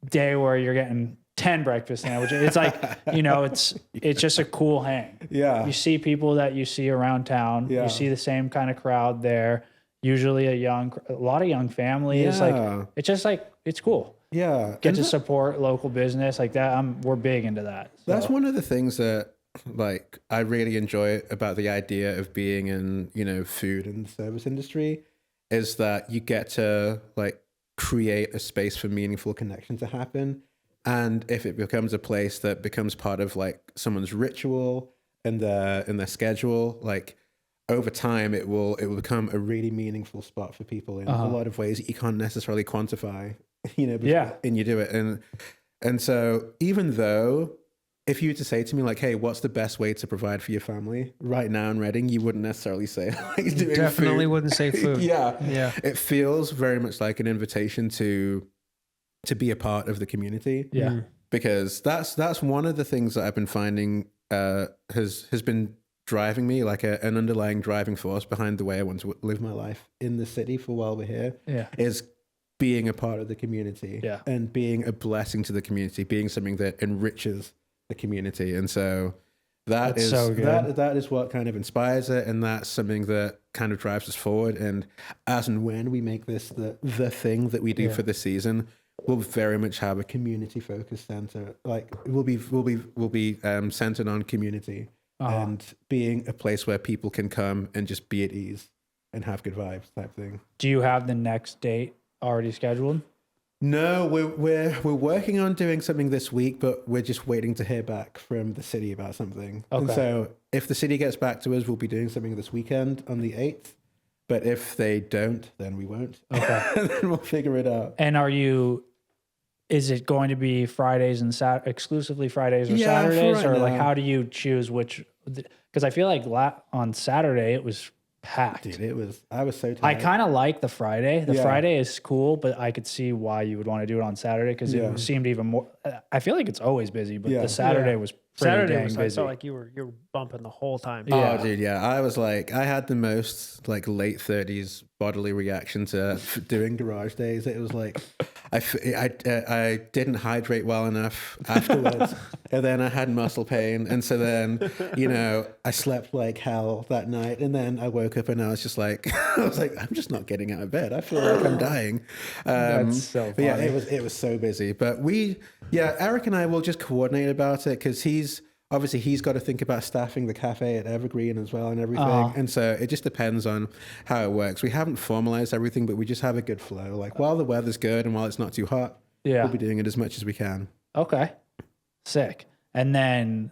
day where you're getting 10 breakfast sandwiches. It's like, it's just a cool hang. Yeah. You see people that you see around town. Yeah. You see the same kind of crowd there. Usually a lot of young families. Yeah. Like it's just like it's cool. Yeah. Get And to that- support local business like that. We're big into that. That's So, one of the things that like I really enjoy about the idea of being in, food and service industry, is that you get to like create a space for meaningful connection to happen. And if it becomes a place that becomes part of like someone's ritual in their schedule, like over time it will become a really meaningful spot for people in a lot of ways that you can't necessarily quantify, Yeah. and you do it. And so even though if you were to say to me like, hey, what's the best way to provide for your family right now in Reading, you wouldn't necessarily say like doing Definitely food. wouldn't say food. Yeah. Yeah. It feels very much like an invitation to be a part of the community. yeah. Because that's one of the things that I've been finding has been driving me, like an underlying driving force behind the way I want to live my life in the city for while we're here, Yeah. is being a part of the community, Yeah. and being a blessing to the community, being something that enriches the community. And so That's is so good. that is what kind of inspires it, and that's something that kind of drives us forward. And as and when we make this the thing that we do Yeah. for this season, we'll very much have a community focused center. Like we'll be centered on community and being a place where people can come and just be at ease and have good vibes type thing. Do you have the next date already scheduled? No, we're working on doing something this week, but we're just waiting to hear back from the city about something. And Okay. so if the city gets back to us, we'll be doing something this weekend on the 8th. But if they don't, then we won't. Okay. And then we'll figure it out. And is it going to be Fridays and exclusively Fridays or Yeah, for Saturdays? right Or like, now. how do you choose which? Because I feel like on Saturday it was packed. Dude, I was so tired. I kind of like the Friday. The Yeah. Friday is cool, but I could see why you would want to do it on Saturday because Yeah. it seemed even more. I feel like it's always busy, but Yeah. the Saturday Yeah. was pretty Saturday dang was, I busy. felt like you were bumping the whole time. Yeah. Oh, dude, yeah. I was like, I had the most like late 30s bodily reaction to doing garage days. It was like, I didn't hydrate well enough afterwards. And then I had muscle pain. And so then, I slept like hell that night. And then I woke up and I was just like, I'm just not getting out of bed. I feel like I'm dying. That's so But yeah, funny. it was so busy. But Eric and I will just coordinate about it because he's got to think about staffing the cafe at Evergreen as well and everything. Uh-huh. And so it just depends on how it works. We haven't formalized everything, but we just have a good flow. Like while the weather's good and while it's not too hot, Yeah. we'll be doing it as much as we can. Okay. Sick. And then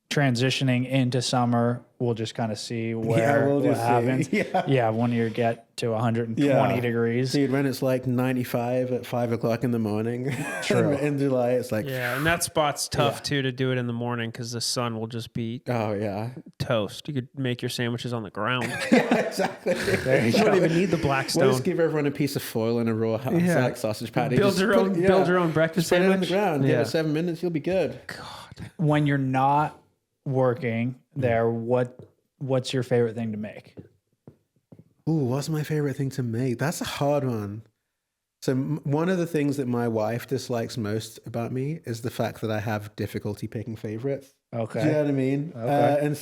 transitioning into summer, we'll just kind of see what happens. Yeah. Yeah, when you get to 120 Yeah. degrees. Dude, when it's like 95 at 5 o'clock in the morning True. in July, it's like, Yeah, and that spot's tough too to do it in the morning because the sun will just be oh, yeah. toast. You could make your sandwiches on the ground. Yeah, exactly. You don't even need the We'll Blackstone. just give everyone a piece of foil and a raw Yeah. like sausage patty. Build Just your put- own breakfast Just put it on sandwich. the ground. Give Yeah. it 7 minutes, you'll be good. When you're not working there, what's your favorite thing to make? Ooh, what's my favorite thing to make? That's a hard one. So one of the things that my wife dislikes most about me is the fact that I have difficulty picking favorites. Okay. Do you know what I mean? Okay. And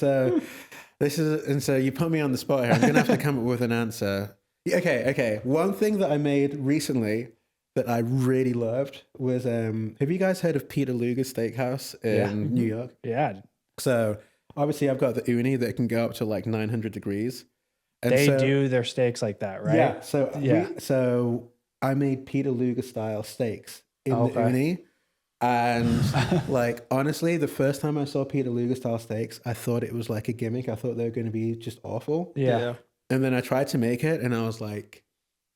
so you put me on the spot here. I'm gonna have to come up with an answer. Yeah, okay. One thing that I made recently that I really loved was have you guys heard of Peter Luger's Steakhouse in New York? Yeah. So obviously I've got the uni that can go up to like 900 degrees. And They so- do their steaks like that, right? Yeah. So Yeah. so I made Peter Luger style steaks in Okay. the uni. And like honestly, the first time I saw Peter Luger style steaks, I thought it was like a gimmick. I thought they were going to be just awful. Yeah. And then I tried to make it, and I was like,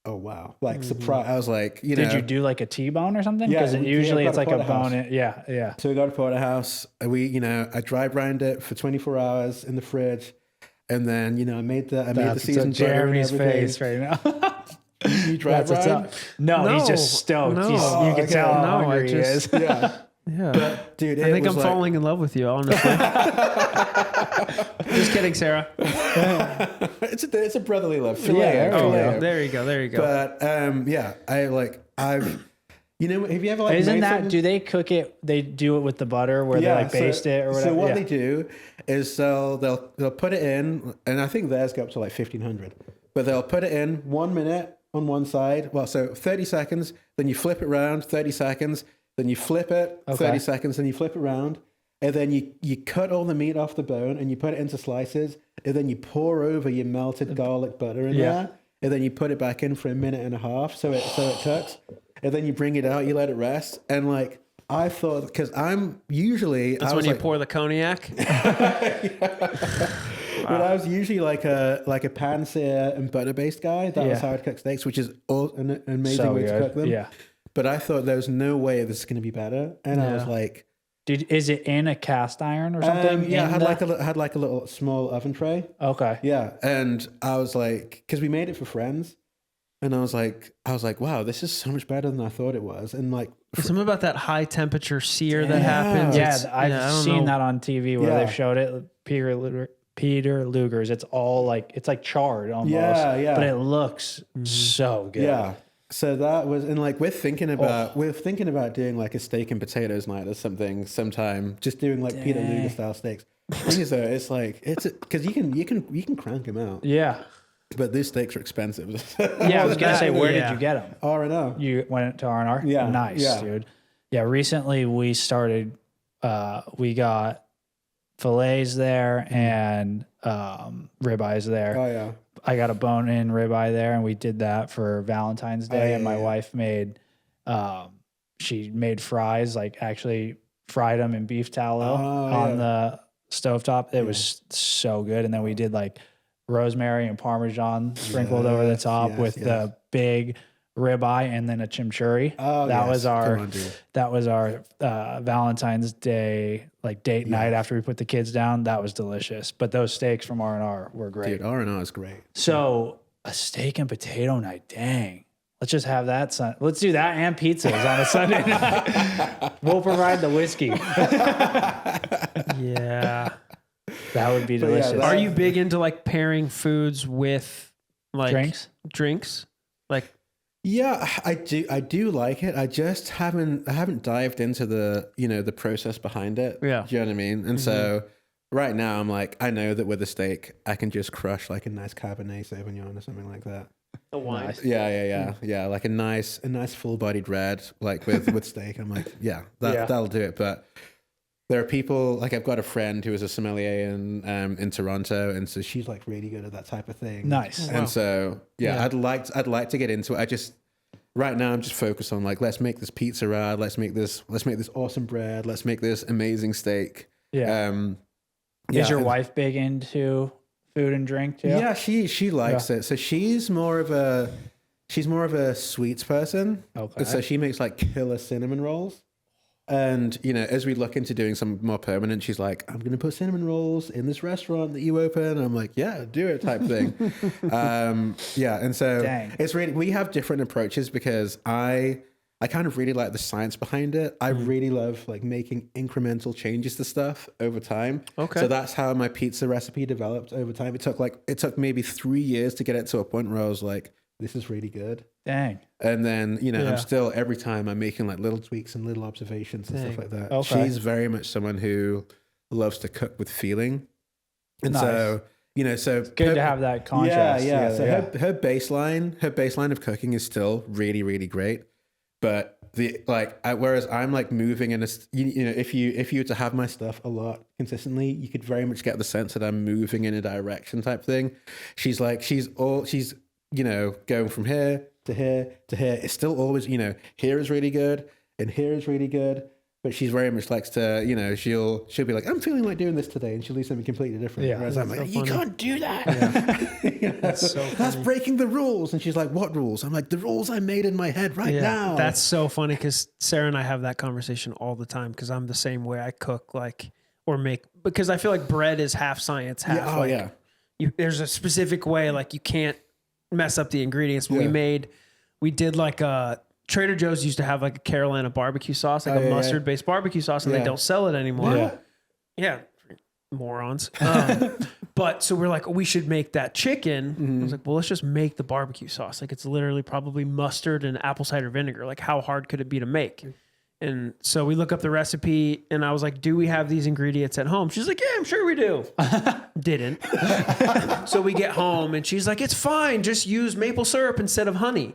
"Oh wow!" Like surprise! I was like, you know, Did you do like a T-bone or something? Yeah, Because we- usually yeah, it's like a porterhouse. bone. Yeah. So we got a porterhouse. And I dry brined it for 24 hours in the fridge, and then I made the That's seasoned butter and Jeremy's everything. face right now. You dry That's what's brine? up. No, he's just stoked. No. You can Okay. tell how No, I hungry he just- is. Yeah, Yeah. dude. I think it I'm was like- falling in love with you, honestly. Just kidding, Sarah. It's a brotherly love. Yeah, Oh, Phileo. there you go. But I've have you ever like Isn't made that? something? Do they cook it? They do it with the butter where they like baste it or whatever. So what Yeah. they do is they'll put it in, and I think theirs go up to like 1500, but they'll put it in 1 minute on one side. Well, so 30 seconds, then you flip it around, 30 seconds, then you flip it, Okay. 30 seconds, then you flip it around, and then you cut all the meat off the bone and you put it into slices, and then you pour over your melted garlic butter in Yeah. there, and then you put it back in for a minute and a half so it cooks, and then you bring it out, you let it rest, and like I thought, because I'm usually That's I when was you like, pour the cognac. but I was usually like a pan sear and butter based guy. That was Yeah. how I'd cook steaks, which is an amazing So way to good. cook them. Yeah. But I thought there was no way this is going to be better, and I was Yeah. like, Is it in a cast iron or something? yeah, I in had the- like a little small oven tray. Okay. Yeah, and I was like, because we made it for friends, and I was like, wow, this is so much better than I thought it was, and like, There's something about that high temperature sear that Yeah. happens. Yeah, It's- I've I don't seen know. that on TV where Yeah. they've showed it. Peter Luger's. It's all like it's like charred almost. Yeah. But it looks so good. yeah. So that was, and like we're thinking about doing like a steak and potatoes night or something sometime. Just doing like Peter Dang. Luger style steaks. Thing is though, it's like because you can crank them out, Yeah. but these steaks are expensive. Yeah. I was gonna say, where Yeah. did you get them? R&O. You went to R&R? Yeah, Nice, yeah. dude. Yeah, recently we started, we got fillets there and ribeyes there. Oh yeah. I got a bone-in ribeye there, and we did that for Valentine's Day. yeah, and my yeah. wife made, she made fries, like actually fried them in beef tallow on the stovetop. It was so good. And then we did like rosemary and Parmesan sprinkled over the top with the big ribeye and then a chimichurri. That was our Valentine's Day like date night after we put the kids down. That was delicious. But those steaks from R&R were great. Dude, R&R is great. So a steak and potato night, dang. Let's just have that. Let's do that and pizzas on a Sunday night. We'll provide the whiskey. Yeah. That would be delicious. Are you big into like pairing foods with like drinks? Like, yeah, I do like it. I just haven't dived into the, the process behind it. Yeah. Do you know what I mean? And so right now I'm like, I know that with a steak, I can just crush like a nice Cabernet Sauvignon or something like that. a wine. Nice. Yeah. Like a nice full-bodied red, like with steak. I'm like, that'll do it. But there are people, like I've got a friend who is a sommelier in Toronto, and so she's like really good at that type of thing. Nice. And so I'd like to get into it. Right now I'm just focused on like, let's make this pizza rad, let's make this awesome bread, let's make this amazing steak. Yeah. Is your wife big into food and drink too? Yeah, she likes it. So she's more of a sweets person. Okay. So she makes like killer cinnamon rolls. And, as we look into doing some more permanent, she's like, I'm going to put cinnamon rolls in this restaurant that you open. And I'm like, yeah, do it type thing. And so it's really, we have different approaches because I kind of really like the science behind it. I really love like making incremental changes to stuff over time. Okay. So that's how my pizza recipe developed over time. It took maybe 3 years to get it to a point where I was like, this is really good. Dang. And then, I'm still, every time I'm making like little tweaks and little observations and stuff like that. Okay. She's very much someone who loves to cook with feeling. And Nice. so, so It's good to have that contrast. Yeah. together, So her baseline of cooking is still really, really great. But whereas I'm like moving in if you were to have my stuff a lot consistently, you could very much get the sense that I'm moving in a direction type thing. She's going from here to here to here. It's still always, here is really good and here is really good. But she's very much likes to, she'll be like, I'm feeling like doing this today, and she'll do something completely different. Yeah, Whereas I'm like, you can't do that. Yeah. That's so funny. That's breaking the rules. And she's like, what rules? I'm like, the rules I made in my head now. That's so funny because Sarah and I have that conversation all the time because I'm the same way. I cook because I feel like bread is half science, half there's a specific way, like you can't mess up the ingredients. But we did like Trader Joe's used to have like a Carolina barbecue sauce, like a mustard based barbecue sauce, and they don't sell it anymore. Yeah. Morons. But so we're like, we should make that chicken. I was like, well, let's just make the barbecue sauce. Like it's literally probably mustard and apple cider vinegar. Like how hard could it be to make? And so we look up the recipe and I was like, do we have these ingredients at home? She's like, yeah, I'm sure we do. Didn't. So we get home and she's like, it's fine. Just use maple syrup instead of honey.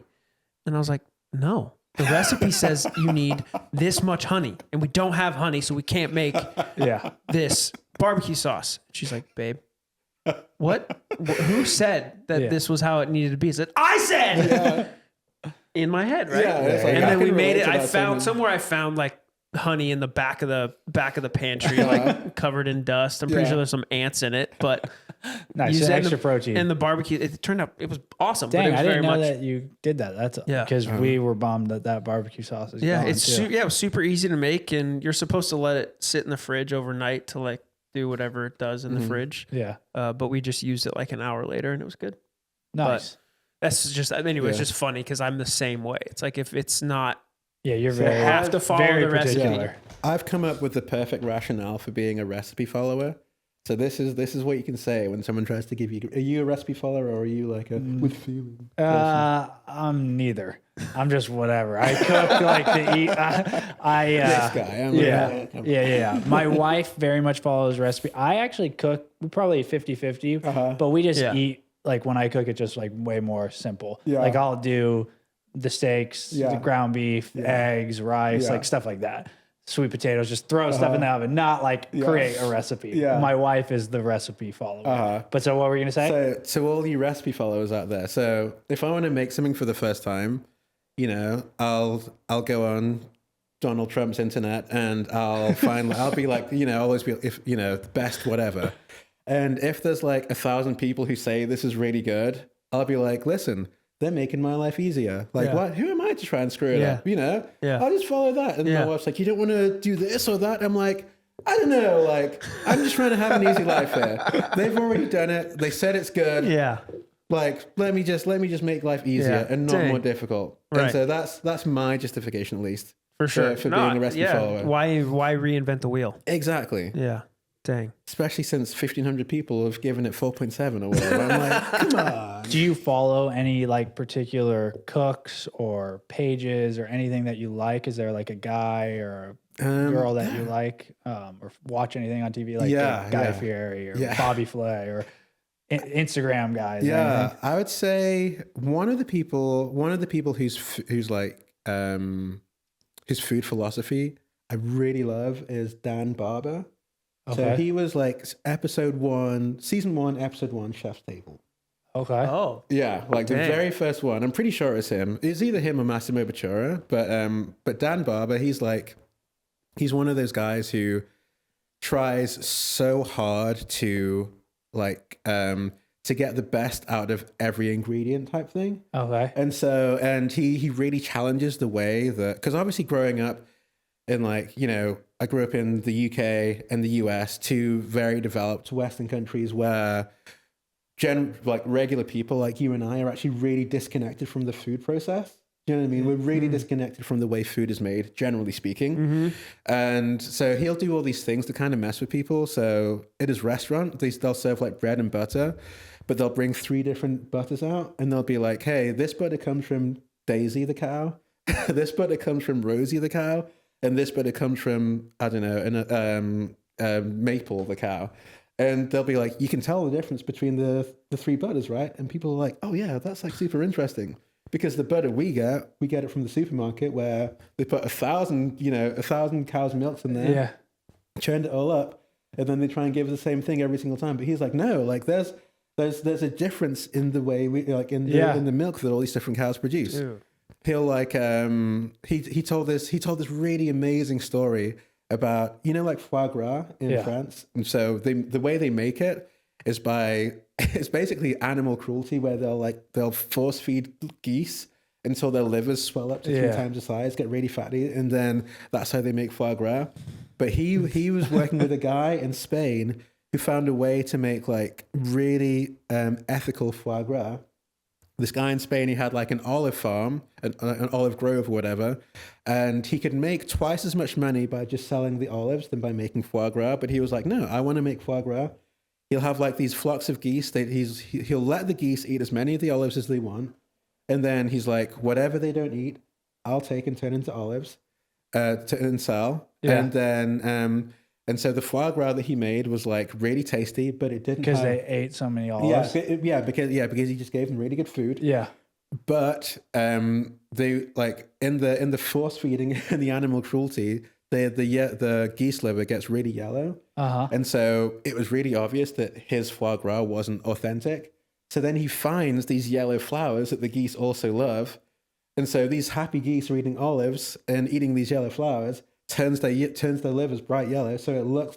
And I was like, no, the recipe says you need this much honey and we don't have honey. So we can't make this barbecue sauce. She's like, babe, what? Who said that this was how it needed to be? I said, I said in my head, right? Yeah, it's like, and I then can we made relate it. to I that found sentiment. somewhere like honey in the back of the pantry, like covered in dust. I'm pretty sure there's some ants in it, but Nice. use it in Extra protein. And the barbecue, it turned out it was awesome. Dang, but it was I didn't very know much, that you did that. That's Yeah. because we were bummed that barbecue sauce is Yeah, gone it's too. it was super easy to make, and you're supposed to let it sit in the fridge overnight to like do whatever it does in the fridge. Yeah. But we just used it like an hour later, and it was good. Nice. That's just anyway. It's just funny because I'm the same way. It's like if it's not, Yeah, you're you very have to follow very the recipe. particular. I've come up with the perfect rationale for being a recipe follower. So this is what you can say when someone tries to give you. Are you a recipe follower or are you like a with feeling? I'm neither. I'm just whatever. I cook like to eat. This guy. Yeah. My wife very much follows recipe. I actually cook. We probably 50-50, but we just eat like when I cook it just like way more simple. Yeah. Like I'll do the steaks, the ground beef, eggs, rice, like stuff like that. sweet potatoes, just throw stuff in the oven, not like create a recipe. Yeah. My wife is the recipe follower. But so what were you gonna say? So, to all you recipe followers out there, so if I want to make something for the first time, you know, I'll go on Donald Trump's internet and I'll be like, you know, always be, if you know, the best whatever. And if there's like 1,000 people who say this is really good, I'll be like, listen, they're making my life easier. Like, Yeah. what? Who am I to try and screw it Yeah. up? You know? Yeah. I'll just follow that. And Yeah. my wife's like, you don't want to do this or that? I'm like, I don't know. Like, I'm just trying to have an easy life here. They've already done it. They said it's good. Yeah. Like, let me just make life easier Yeah. and not Dang. more difficult. Right. And so that's my justification, at least. For sure. For being a recipe follower. Why reinvent the wheel? Exactly. Yeah. Dang. Especially since 1,500 people have given it 4.7 or whatever. I'm like, come on. Do you follow any like particular cooks or pages or anything that you like? Is there like a guy or a girl that you like, or watch anything on TV like Yeah, Guy yeah. Fieri or Yeah. Bobby Flay or Instagram guys? or Yeah, anything? I would say one of the people who's like his food philosophy I really love is Dan Barber. So Okay. he was like season 1, episode 1, Chef's Table. Okay. Oh. Yeah, like the Dang. very first one. I'm pretty sure it's him. It's either him or Massimo Bottura, but Dan Barber, he's one of those guys who tries so hard to get the best out of every ingredient type thing. Okay. And he really challenges the way that, because obviously growing up in like, you know, I grew up in the UK and the US, two very developed Western countries where like regular people like you and I are actually really disconnected from the food process. Do you know what I mean? We're really disconnected from the way food is made, generally speaking. And so he'll do all these things to kind of mess with people. So at his restaurant, they'll serve like bread and butter, but they'll bring 3 different butters out and they'll be like, hey, this butter comes from Daisy the cow. This butter comes from Rosie the cow. And this butter comes from, I don't know, Maple the cow. And they'll be like, you can tell the difference between the 3 butters, right? And people are like, oh yeah, that's like super interesting. Because the butter we get it from the supermarket where they put 1,000 cows' milks in there, Yeah. churned it all up, and then they try and give us the same thing every single time. But he's like, no, like there's a difference in the way we like in the milk that all these different cows produce. Dude. He'll like he told this really amazing story about, you know, like foie gras in France. And so the way they make it is it's basically animal cruelty where they'll force feed geese until their livers swell up to 3 times the size, get really fatty, and then that's how they make foie gras. But he was working with a guy in Spain who found a way to make like really ethical foie gras. This guy in Spain, he had like an olive farm, an olive grove or whatever, and he could make twice as much money by just selling the olives than by making foie gras. But he was like, no, I want to make foie gras. He'll have like these flocks of geese. He'll let the geese eat as many of the olives as they want. And then he's like, whatever they don't eat, I'll take and turn into olives and sell. Yeah. And then, and so the foie gras that he made was like really tasty, but it didn't Because have... they ate so many olives. because he just gave them really good food. Yeah. But they like in the force feeding and the animal cruelty, the geese liver gets really yellow. And so it was really obvious that his foie gras wasn't authentic. So then he finds these yellow flowers that the geese also love. And so these happy geese are eating olives and eating these yellow flowers, turns their livers bright yellow. So it looks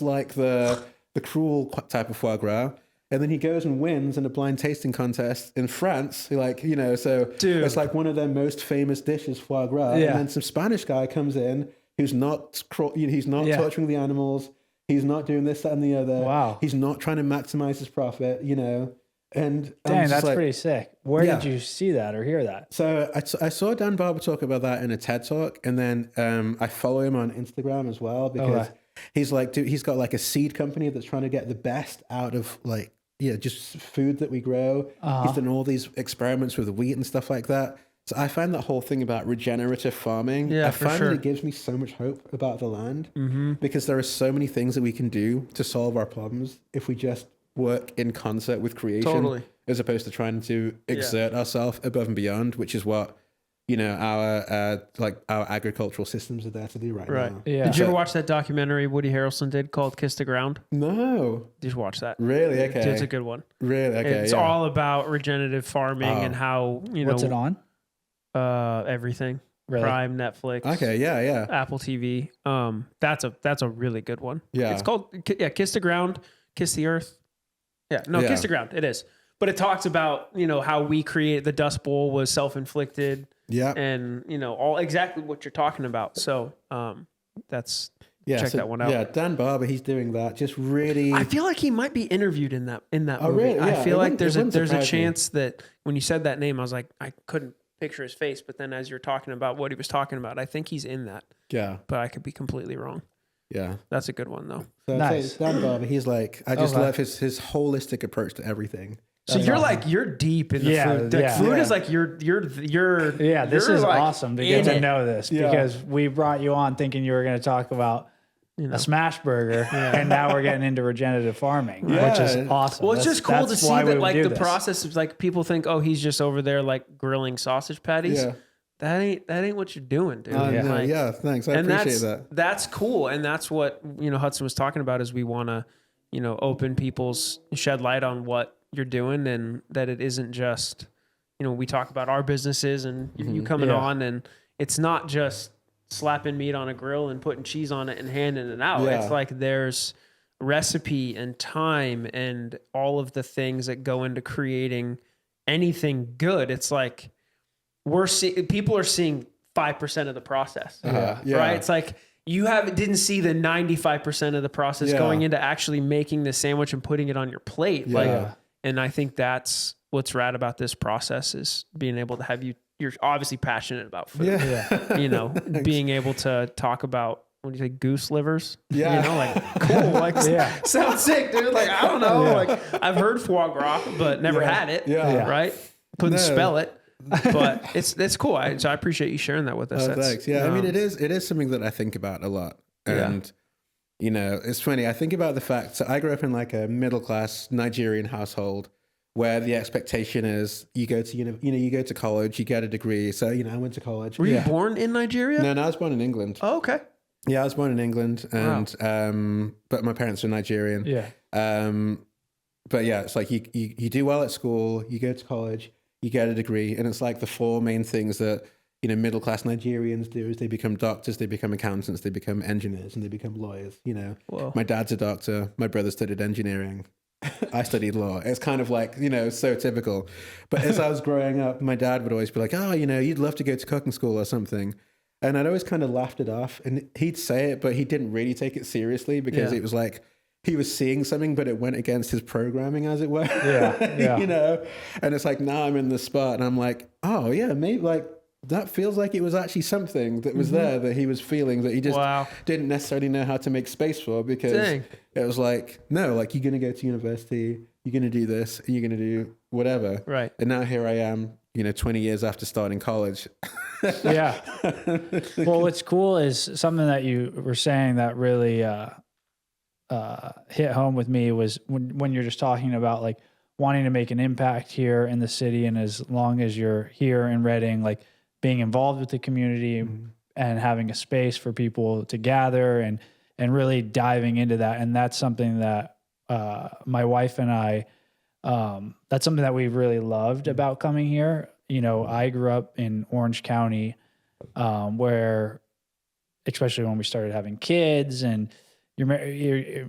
like the cruel type of foie gras. And then he goes and wins in a blind tasting contest in France. Dude. It's like one of their most famous dishes, foie gras. Yeah. And then some Spanish guy comes in who's not torturing the animals. He's not doing this, that, and the other. Wow. He's not trying to maximize his profit, And I'm Dang, just that's like, pretty sick. Where Yeah. did you see that or hear that? So I saw Dan Barber talk about that in a TED Talk, and then I follow him on Instagram as well because Okay. he's got like a seed company that's trying to get the best out of just food that we grow. He's done all these experiments with wheat and stuff like that. So I find that whole thing about regenerative farming, Yeah, I for find sure. that it gives me so much hope about the land because there are so many things that we can do to solve our problems if we just work in concert with creation Totally. as opposed to trying to exert ourselves above and beyond, which is what our agricultural systems are there to do right now. Yeah. Did you ever watch that documentary Woody Harrelson did called Kiss the Ground? No. Did you watch that? Really? Okay. It's a good one. Really? Okay. It's yeah. all about regenerative farming and how, What's it on? Everything. Really? Prime, Netflix. Okay. Yeah. Yeah. Apple TV. That's a really good one. Yeah. It's called Kiss the Ground, Kiss the Earth. Yeah, no, Yeah. Kiss the Ground. It is. But it talks about, how we create the Dust Bowl was self-inflicted Yeah. and, all exactly what you're talking about. So, that's Yeah. check that one out. Yeah. Dan Barber, he's doing that. Just really. I feel like he might be interviewed in that Oh, movie. really? Yeah, I feel it like wouldn't- there's it a wouldn't there's a surprise me. chance that when you said that name, I was like, I couldn't picture his face, but then as you're talking about what he was talking about, I think he's in that, yeah. but I could be completely wrong. Yeah. That's a good one though. So Nice. Dan Barber, he's like, I just Okay. love his holistic approach to everything. So That's you're awesome. like you're deep in the Yeah, food. Like, yeah. food Yeah. is like you're Yeah, this you're is like awesome to get in to it. know this Yeah. because we brought you on thinking you were going to talk about You know. a smash burger, and now we're getting into regenerative farming, which is Yeah. awesome. Well, it's just cool to that's see why we that would like do the this. process is like people think, oh, he's just over there like grilling sausage patties. Yeah. That ain't what you're doing, dude. Yeah. Like, Yeah. Thanks. I and appreciate that. that's cool, and that's what Hudson was talking about is we want to open people's shed light on what you're doing and that it isn't just we talk about our businesses and you coming Yeah. on and it's not just slapping meat on a grill and putting cheese on it and handing it out. Yeah. It's like there's recipe and time and all of the things that go into creating anything good. It's like people are seeing 5% of the process. Yeah. Right? It's like you didn't see the 95% of the process Yeah. going into actually making the sandwich and putting it on your plate. Yeah. Like, and I think that's what's rad about this process is being able to have you're obviously passionate about food. Yeah. Being able to talk about, what do you say, goose livers? Yeah. Like cool. Like Yeah. sounds sick, dude. Like, I don't know. Like I've heard foie gras, but never had it. Yeah. Right. Couldn't No. spell it. But it's cool. So I appreciate you sharing that with us. Oh, thanks. Yeah, I mean, it is something that I think about a lot, Yeah. and it's funny. I think about the fact. So I grew up in like a middle class Nigerian household where the expectation is you go to you go to college, you get a degree. So I went to college. Were you born in Nigeria? No, I was born in England. Oh, okay. Yeah, I was born in England, and but my parents are Nigerian. Yeah. But yeah, it's like you do well at school, you go to college, you get a degree, and it's like the four main things that middle class Nigerians do is they become doctors, they become accountants, they become engineers, and they become lawyers. Whoa. My dad's a doctor, my brother studied engineering, I studied law. It's kind of like so typical. But as I was growing up, my dad would always be like, "Oh, you'd love to go to cooking school or something." And I'd always kind of laughed it off, and he'd say it, but he didn't really take it seriously because Yeah. it was like he was seeing something, but it went against his programming, as it were. Yeah. And it's like now I'm in the spot, and I'm like, oh yeah, maybe like that feels like it was actually something that was there that he was feeling that he just Wow. didn't necessarily know how to make space for because Dang. it was like, no, like you're gonna go to university, you're gonna do this, you're gonna do whatever. Right. And now here I am, 20 years after starting college. Yeah. Well, what's cool is something that you were saying that really hit home with me was when you're just talking about like wanting to make an impact here in the city, and as long as you're here in Reading, like being involved with the community and having a space for people to gather and really diving into that. And that's something that my wife and I, that's something that we've really loved about coming here. I grew up in Orange County, where, especially when we started having kids and you're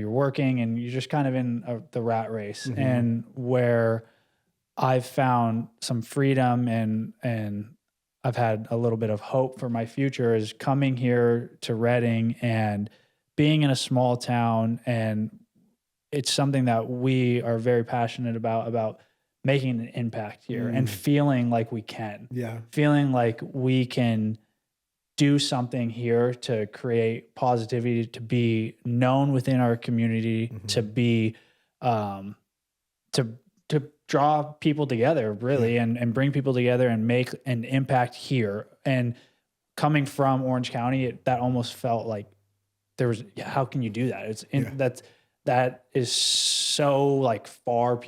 working and you're just kind of in the rat race, and where I've found some freedom and I've had a little bit of hope for my future is coming here to Reading and being in a small town. And it's something that we are very passionate about making an impact here and feeling like we can. Yeah. Feeling like we can do something here to create positivity, to be known within our community, to be to draw people together really and bring people together and make an impact here. And coming from Orange County, that almost felt like there was, how can you do that? That is so like far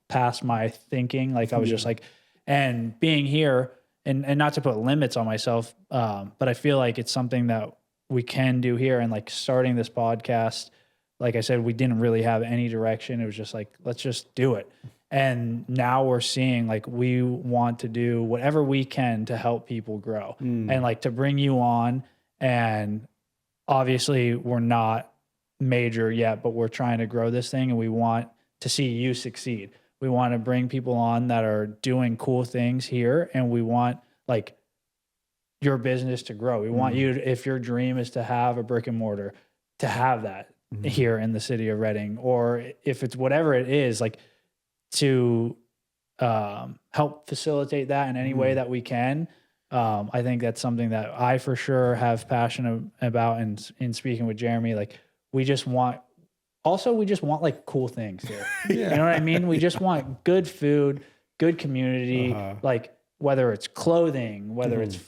past my thinking. Like I was just like, and being here and not to put limits on myself, but I feel like it's something that we can do here. And like starting this podcast, like I said, we didn't really have any direction. It was just like, let's just do it. And now we're seeing like we want to do whatever we can to help people grow and like to bring you on. And obviously we're not major yet, but we're trying to grow this thing and we want to see you succeed. We want to bring people on that are doing cool things here, and we want like your business to grow. We want you to, if your dream is to have a brick and mortar, to have that here in the city of Reading, or if it's whatever it is, like to help facilitate that in any way that we can. I think that's something that I for sure have passion about. And in speaking with Jeremy, like we just want like cool things here. You know what I mean? We just want good food, good community, like whether it's clothing, whether it's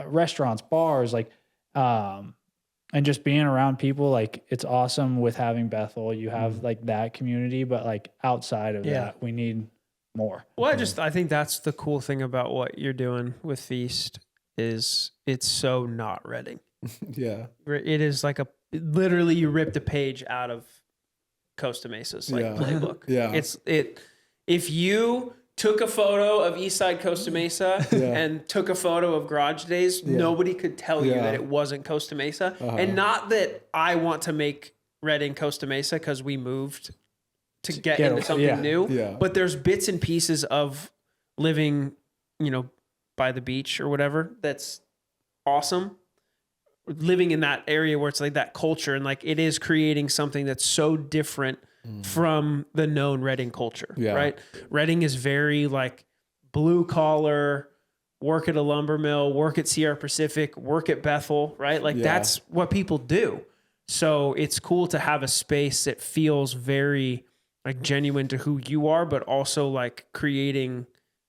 restaurants, bars, like, and just being around people. Like it's awesome with having Bethel. You have like that community, but like outside of that, we need more. Well, I think that's the cool thing about what you're doing with Feast is it's so not Reading. Yeah. It is like literally you ripped a page out of Costa Mesa's like playbook. Yeah. If you took a photo of Eastside Costa Mesa and took a photo of Garage Days, nobody could tell you that it wasn't Costa Mesa. And not that I want to make Reading Costa Mesa because we moved to get into something new. Yeah. But there's bits and pieces of living, by the beach or whatever that's awesome. Living in that area where it's like that culture and like it is creating something that's so different from the known Reading culture, right? Reading is very like blue collar, work at a lumber mill, work at Sierra Pacific, work at Bethel, right? Like that's what people do. So it's cool to have a space that feels very like genuine to who you are, but also like creating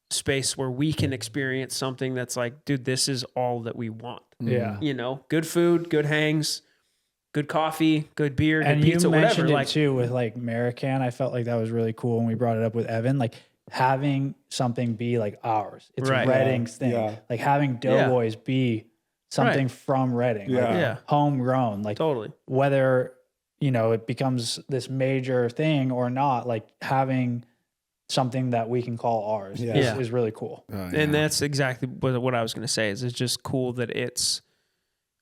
space where we can experience something that's like, dude, this is all that we want. Yeah. Good food, good hangs, good coffee, good beer, And good pizza, you whatever. mentioned Like it too with like Marican. I felt like that was really cool when we brought it up with Evan. Like having something be like ours. It's Right. Reading's thing. Yeah. Like having Doughboys be something from Reading. Like Yeah. homegrown. Like totally. whether, it becomes this major thing or not, like having something that we can call ours is really cool. And that's exactly what I was going to say is it's just cool that it's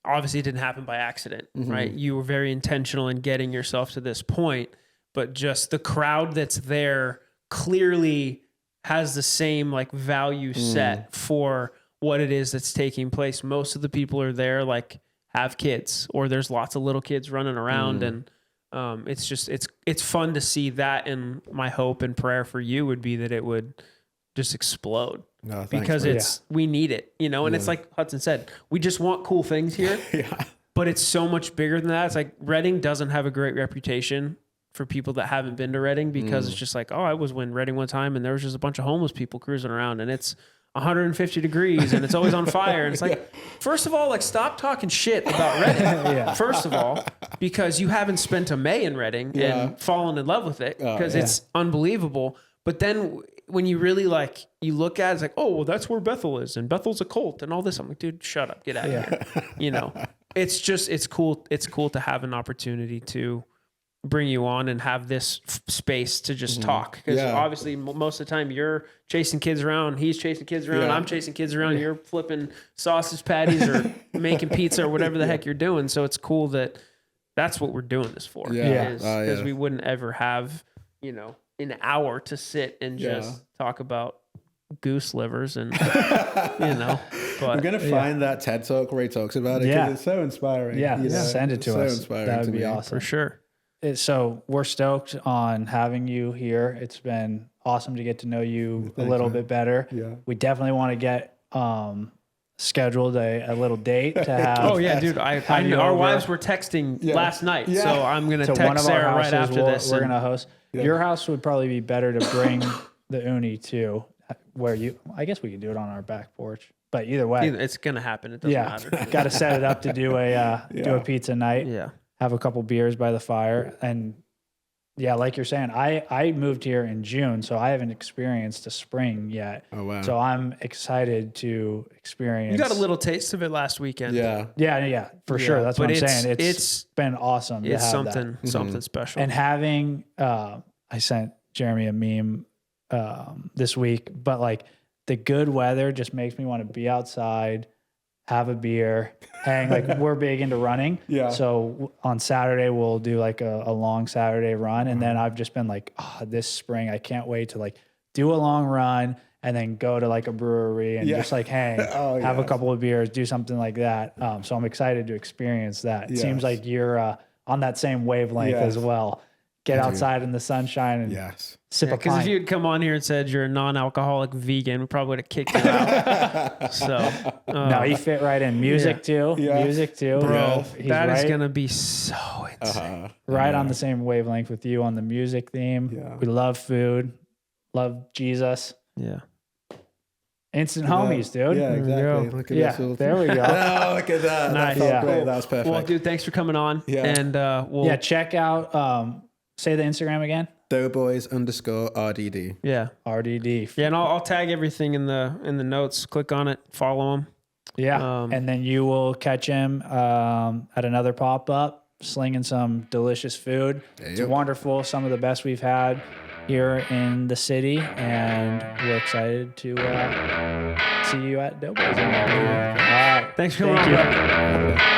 obviously it didn't happen by accident, right? You were very intentional in getting yourself to this point, but just the crowd that's there clearly has the same like value set for what it is that's taking place. Most of the people are there like have kids or there's lots of little kids running around and it's just it's fun to see that, and my hope and prayer for you would be that it would just explode because we need it, and it's like Hudson said, we just want cool things here, but it's so much bigger than that. It's like Reading doesn't have a great reputation for people that haven't been to Reading because it's just like, I was in Reading one time and there was just a bunch of homeless people cruising around and it's 150 degrees and it's always on fire. And it's like, first of all, like stop talking shit about Reading. First of all, because you haven't spent a May in Reading and fallen in love with it because it's unbelievable. But then when you really like, you look at it, it's like, oh, well, that's where Bethel is and Bethel's a cult and all this. I'm like, dude, shut up, get out of here. It's just, it's cool. It's cool to have an opportunity to bring you on and have this space to just talk. Because obviously most of the time you're chasing kids around, he's chasing kids around, I'm chasing kids around, you're flipping sausage patties or making pizza or whatever the heck you're doing. So it's cool that that's what we're doing this for. Because we wouldn't ever have, an hour to sit and just talk about goose livers and, but we're going to find that TED Talk where he talks about it because it's so inspiring. Send it to us. Inspiring That would be me. awesome. for sure. So we're stoked on having you here. It's been awesome to get to know you a little bit better. Yeah. We definitely want to get scheduled a little date to have. Oh yeah, dude. I you our over wives were texting last night, so I'm gonna to text one of our Sarah houses. right after this. We're and- gonna host. Your house would probably be better to bring the uni to, where I guess we could do it on our back porch. But either way, It's gonna happen. It doesn't matter. got to set it up to do a pizza night. Yeah. Have a couple beers by the fire, and Yeah, like you're saying, I moved here in June, so I haven't experienced a spring yet. Oh wow. So I'm excited to experience. You got a little taste of it last weekend. yeah. Yeah, for sure. That's but what I'm saying. It's been awesome. To It's have something that. something special. And having, I sent Jeremy a meme this week, but like the good weather just makes me want to be outside, have a beer, hang. Like we're big into running. Yeah. So on Saturday we'll do like a long Saturday run, and then I've just been like, oh, this spring I can't wait to like do a long run and then go to like a brewery and just like hang, Oh, have a yes. couple of beers, do something like that. So I'm excited to experience that. It Yes. seems like you're on that same wavelength Yes. as well. Get outside in the sunshine and Yes. sip a Because pint. if you'd come on here and said you're a non-alcoholic vegan, we probably would have kicked you out. So, No, he fit right in. Music too. Yeah. Music too. bro, He's that is right, gonna be so insane. right on the same wavelength with you on the music theme. Yeah. We love food, love Jesus. Yeah. Instant homies, dude. Yeah, we exactly. go. Look at Yeah, this little there we go. Oh, look at that. Nice. That felt Yeah. great. That was perfect. Well, dude, thanks for coming on. Yeah. And we'll Yeah, check out. Say the Instagram again. Doughboys_RDD. yeah. RDD. Yeah, and I'll tag everything in the notes. Click on it, follow him. Yeah, and then you will catch him at another pop up, slinging some delicious food. It's Yep. wonderful. Some of the best we've had here in the city, and we're excited to see you at Doughboys. All right, Thanks for coming Thank on. you. bro.